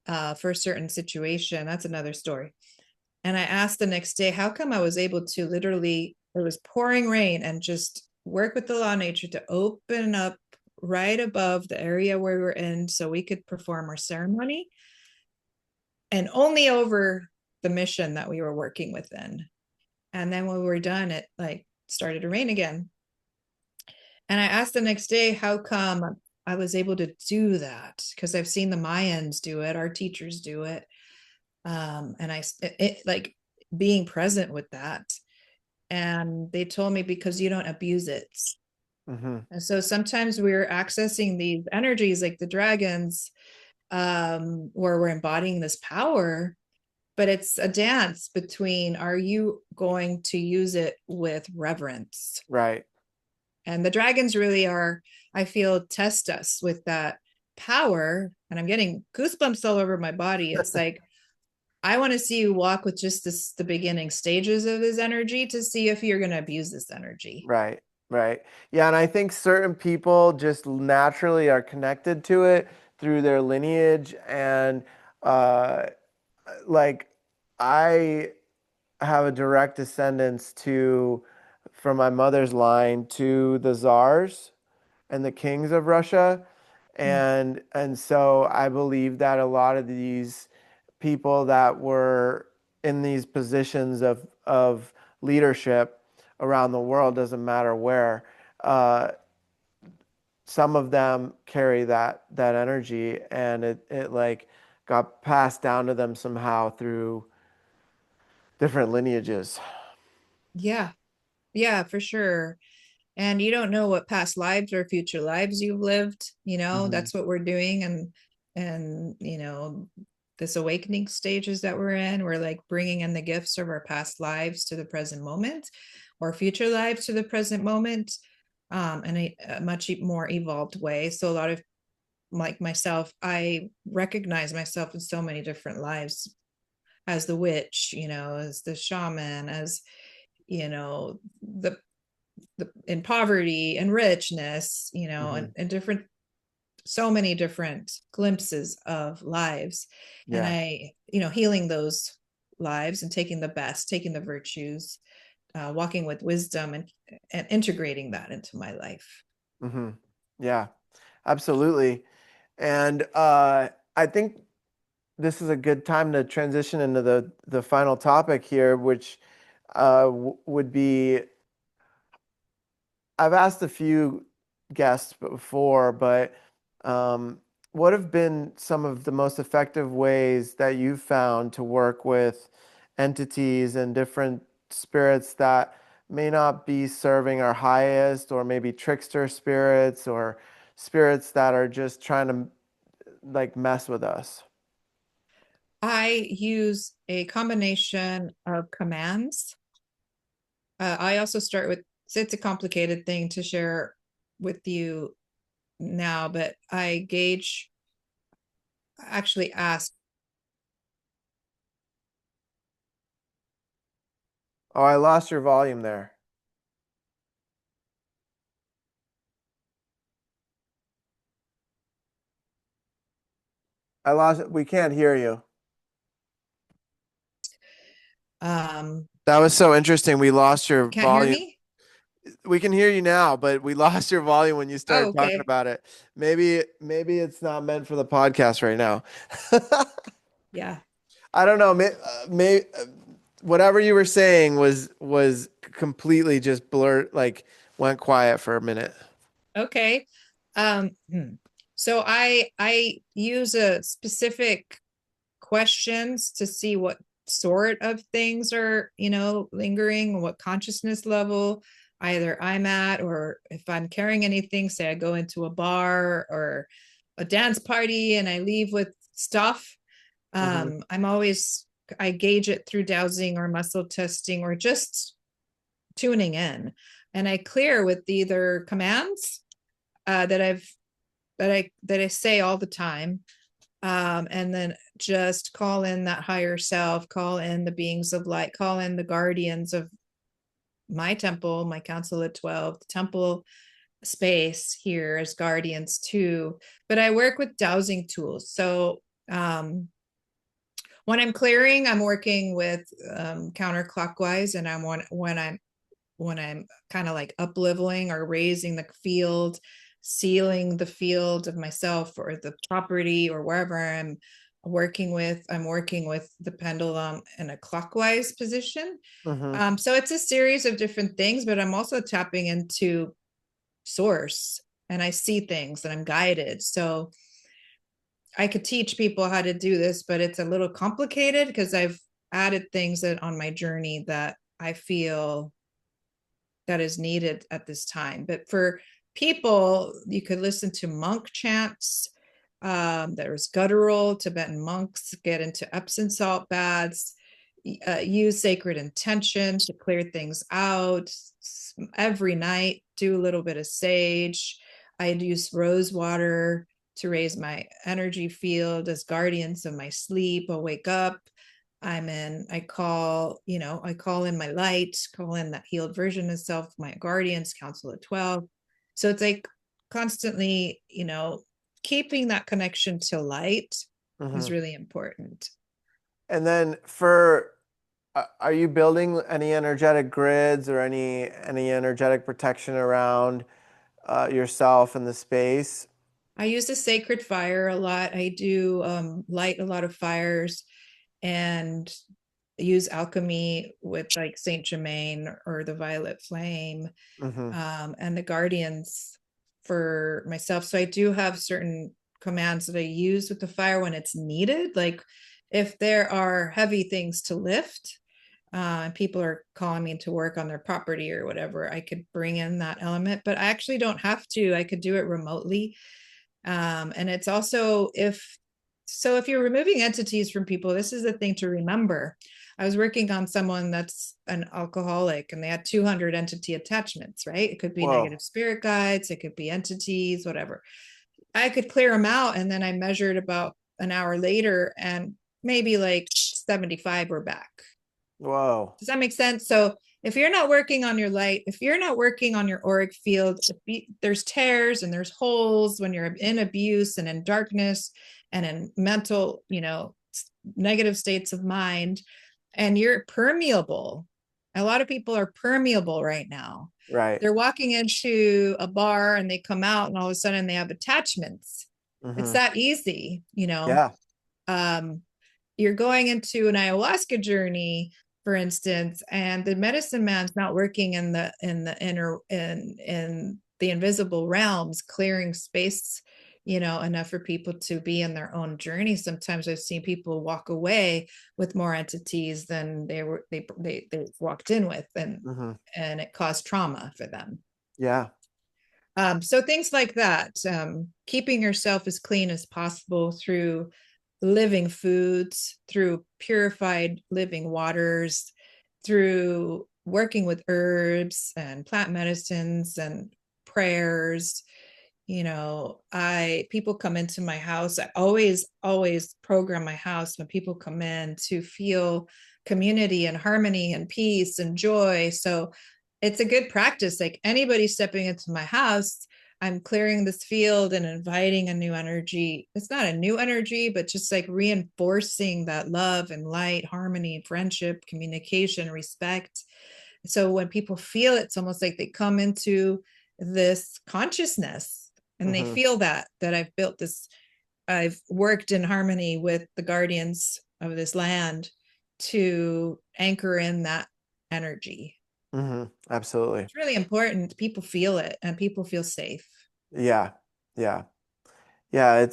for a certain situation. That's another story. And I asked the next day, how come I was able to literally, it was pouring rain, and just work with the law of nature to open up right above the area where we were in so we could perform our ceremony, and only over the mission that we were working within. And then when we were done, it like started to rain again. And I asked the next day, how come I was able to do that? Because I've seen the Mayans do it, our teachers do it. And like being present with that. And they told me, because you don't abuse it. Hmm. And so sometimes we're accessing these energies like the dragons, where we're embodying this power, but it's a dance between, are you going to use it with reverence? Right. And the dragons really are, I feel, test us with that power. And I'm getting goosebumps all over my body. It's like, I want to see you walk with just the beginning stages of this energy to see if you're going to abuse this energy. Right, right. Yeah, and I think certain people just naturally are connected to it through their lineage, and uh like I have a direct descendants to from my mother's line to the czars and the kings of Russia. Mm. And so I believe that a lot of these people that were in these positions of leadership around the world, doesn't matter where, uh, some of them carry that energy, and it like got passed down to them somehow through different lineages. Yeah, yeah, for sure. And you don't know what past lives or future lives you've lived. Hmm. That's what we're doing. And this awakening stages that we're in, we're like bringing in the gifts of our past lives to the present moment, or future lives to the present moment, in a much more evolved way. So a lot of, like myself, I recognize myself in so many different lives, as the witch, as the shaman, as the in poverty and richness, Hmm. and different, so many different glimpses of lives. And Yeah. healing those lives and taking the best, taking the virtues, walking with wisdom, and integrating that into my life. Hmm. Yeah, absolutely. And I think this is a good time to transition into the final topic here, which would be, I've asked a few guests before, but um, what have been some of the most effective ways that you've found to work with entities and different spirits that may not be serving our highest, or maybe trickster spirits, or spirits that are just trying to like mess with us? I use a combination of commands. I also start with, so it's a complicated thing to share with you now, but I gauge, actually ask. Oh, I lost your volume there. I lost it. We can't hear you. Um, That was so interesting. We lost your can't hear volume. me? We can hear you now, but we lost your volume when you Oh, started talking okay. about it. Maybe it's not meant for the podcast right now. Yeah. I don't know. Whatever you were saying was completely just blurred, like went quiet for a minute. Okay. So I use a specific questions to see what sort of things are, lingering, what consciousness level either I'm at, or if I'm carrying anything. Say I go into a bar or a dance party and I leave with stuff. Hmm. I gauge it through dowsing or muscle testing or just tuning in, and I clear with either commands that I say all the time, and then just call in that higher self, call in the beings of light, call in the guardians of my temple, my council of 12, the temple space here as guardians too. But I work with dowsing tools. So when I'm clearing, I'm working with counterclockwise, and when I'm kind of like up leveling or raising the field, sealing the field of myself or the property or wherever I'm working with the pendulum in a clockwise position. Hmm. So it's a series of different things, but I'm also tapping into source, and I see things and I'm guided. So I could teach people how to do this, but it's a little complicated because I've added things that on my journey that I feel that is needed at this time. But for people, you could listen to monk chants. There's guttural. Tibetan monks get into Epsom salt baths, use sacred intention to clear things out. Every night, do a little bit of sage. I use rose water to raise my energy field as guardians of my sleep. I'll wake up, I call in my light, call in that healed version of self, my guardians, council of 12. So it's like constantly, keeping that connection to light is Hmm. really important. And then are you building any energetic grids or any energetic protection around yourself and the space? I use the sacred fire a lot. I do light a lot of fires and use alchemy with like Saint Germain or the violet flame, Hmm. and the guardians for myself. So I do have certain commands that I use with the fire when it's needed. Like if there are heavy things to lift, people are calling me to work on their property or whatever, I could bring in that element, but I actually don't have to. I could do it remotely. And it's also if you're removing entities from people, this is the thing to remember. I was working on someone that's an alcoholic and they had 200 entity attachments, right? It could be Whoa. negative spirit guides, it could be entities, whatever. I could clear them out. And then I measured about an hour later and maybe like 75 were back. Whoa. Does that make sense? So if you're not working on your light, if you're not working on your auric field, there's tears and there's holes when you're in abuse and in darkness and in mental, negative states of mind. and you're permeable. A lot of people are permeable right now. Right. They're walking into a bar and they come out and all of a sudden they have attachments. It's Hmm. that easy, you know. Yeah. Um, you're going into an ayahuasca journey, for instance, and the medicine man's not working in the inner in the invisible realms, clearing space, you know, enough for people to be in their own journey. Sometimes I've seen people walk away with more entities than they walked in with, Hmm. and it caused trauma for them. Yeah. So things like that, keeping yourself as clean as possible through living foods, through purified living waters, through working with herbs and plant medicines and prayers. You know, I people come into my house. I always program my house when people come in to feel community and harmony and peace and joy. So it's a good practice. Like anybody stepping into my house, I'm clearing this field and inviting a new energy. It's not a new energy, but just like reinforcing that love and light, harmony, friendship, communication, respect. So when people feel it, it's almost like they come into this consciousness and they Hmm. feel that I've built this, I've worked in harmony with the guardians of this land to anchor in that energy. Hmm. Absolutely. It's really important. People feel it and people feel safe. Yeah. Yeah. Yeah.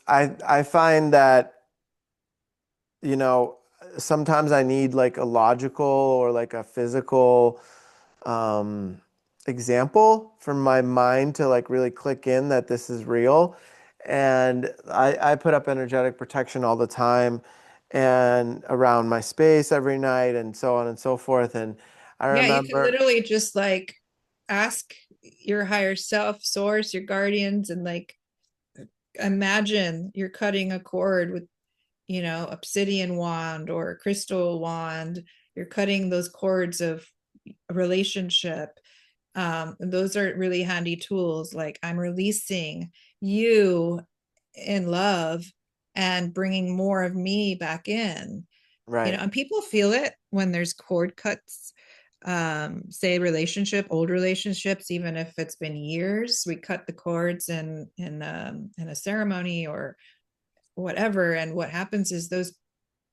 I find that, you know, sometimes I need like a logical or like a physical um, example for my mind to like really click in that this is real. And I put up energetic protection all the time and around my space every night and so on and so forth. And I Yeah, you can remember, literally just like ask your higher self, source, your guardians, and like imagine you're cutting a cord with, you know, obsidian wand or a crystal wand. You're cutting those cords of a relationship. Those are really handy tools. Like I'm releasing you in love and bringing more of me back in, you know, right, and people feel it when there's cord cuts, say relationship, old relationships, even if it's been years, we cut the cords in a ceremony or whatever, and what happens is those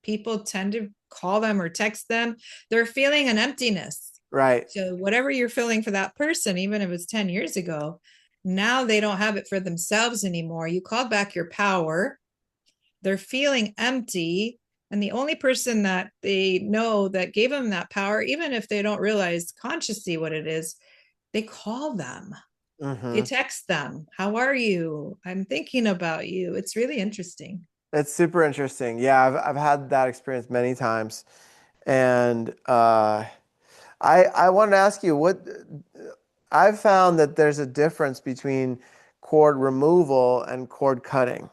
people tend to call them or text them, they're feeling an emptiness. right. So whatever you're feeling for that person, even if it's 10 years ago, now they don't have it for themselves anymore. You called back your power, they're feeling empty, and the only person that they know that gave them that power, even if they don't realize consciously what it is, they call them, they Hmm. text them, how are you, I'm thinking about you. It's really interesting. It's super interesting. Yeah, I've had that experience many times. And I wanted to ask you what I've found that there's a difference between cord removal and cord cutting.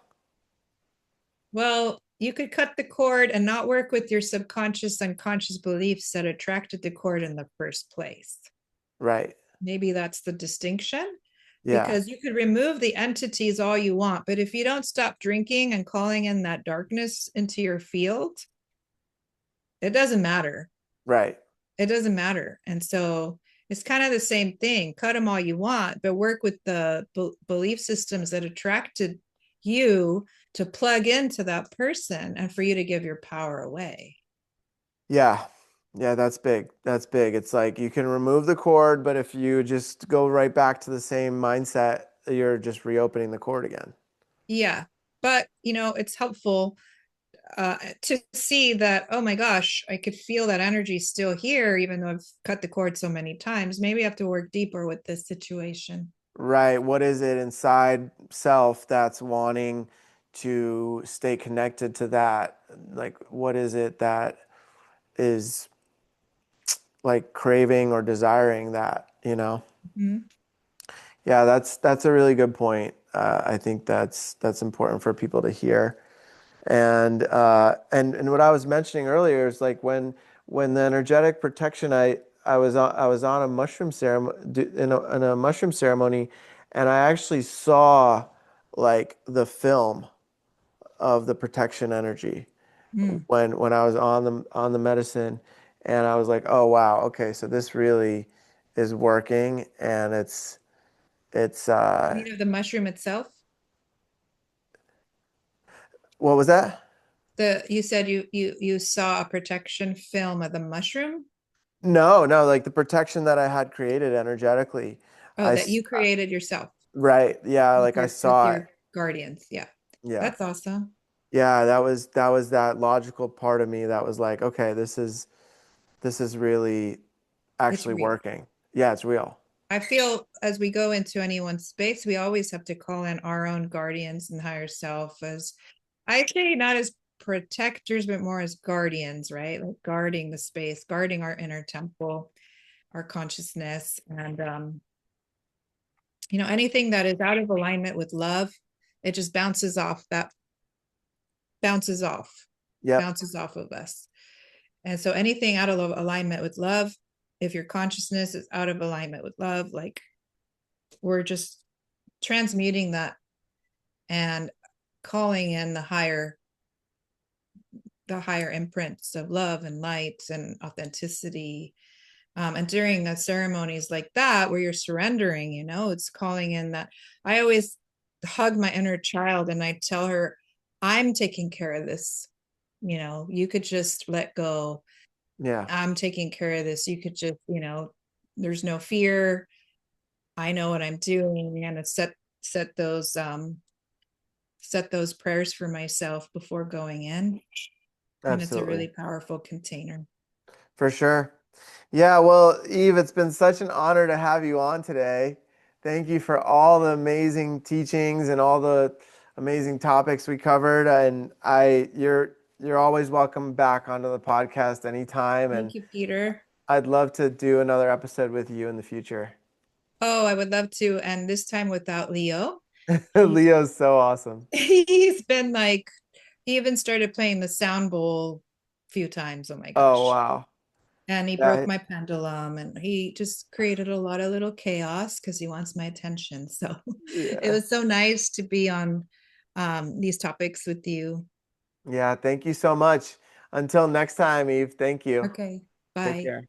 Well, you could cut the cord and not work with your subconscious, unconscious beliefs that attracted the cord in the first place. Right. Maybe that's the distinction, Yeah. because you could remove the entities all you want, but if you don't stop drinking and calling in that darkness into your field, it doesn't matter. Right. It doesn't matter. And so it's kind of the same thing. Cut them all you want, but work with the belief systems that attracted you to plug into that person and for you to give your power away. Yeah. Yeah, that's big. That's big. It's like you can remove the cord, but if you just go right back to the same mindset, you're just reopening the cord again. Yeah. But, you know, it's helpful to see that, oh my gosh, I could feel that energy still here, even though I've cut the cord so many times. Maybe I have to work deeper with this situation. Right. What is it inside self that's wanting to stay connected to that? Like, what is it that is like craving or desiring that, you know? Mhm. Yeah, that's a really good point. I think that's important for people to hear. And what I was mentioning earlier is like when the energetic protection I was on a mushroom ceremony in a mushroom ceremony, and I actually saw like the film of the protection energy. Mm. when I was on the medicine, and I was like, oh wow, okay, so this really is working, and it's You know, the mushroom itself. what was that? You said you saw a protection film of the mushroom. No, like the protection that I had created energetically. Oh, that you created yourself Right, yeah, with like I with saw it. your guardians. Yeah, Yeah. that's awesome. Yeah, that was that logical part of me that was like, okay, this is really It's actually real. working. Yeah, it's real. I feel as we go into anyone's space, we always have to call in our own guardians and higher self as I say, not as protectors, but more as guardians, right? Like guarding the space, guarding our inner temple, our consciousness, and anything that is out of alignment with love, it just bounces off. That bounces off, Yep, bounces off of us. And so anything out of alignment with love, if your consciousness is out of alignment with love, like we're just transmuting that and calling in the higher imprints of love and light and authenticity. And during the ceremonies like that, where you're surrendering, it's calling in that. I always hug my inner child and I tell her, I'm taking care of this. You could just let go. yeah, I'm taking care of this. You could just, there's no fear. I know what I'm doing. And it's set those prayers for myself before going in. And it's a absolutely. really powerful container. For sure. Yeah, well, Yve, it's been such an honor to have you on today. Thank you for all the amazing teachings and all the amazing topics we covered. And you're always welcome back onto the podcast anytime. And Thank you, Peter. I'd love to do another episode with you in the future. Oh, I would love to. And this time without Leo. He's Leo's so awesome. he's been like he even started playing the sound bowl a few times. Oh my Oh, gosh. wow. And he broke Yeah, my pendulum and he just created a lot of little chaos because he wants my attention. So it yeah. was so nice to be on these topics with you. Yeah, thank you so much. Until next time, Yve, thank you. Okay. Take Bye. care.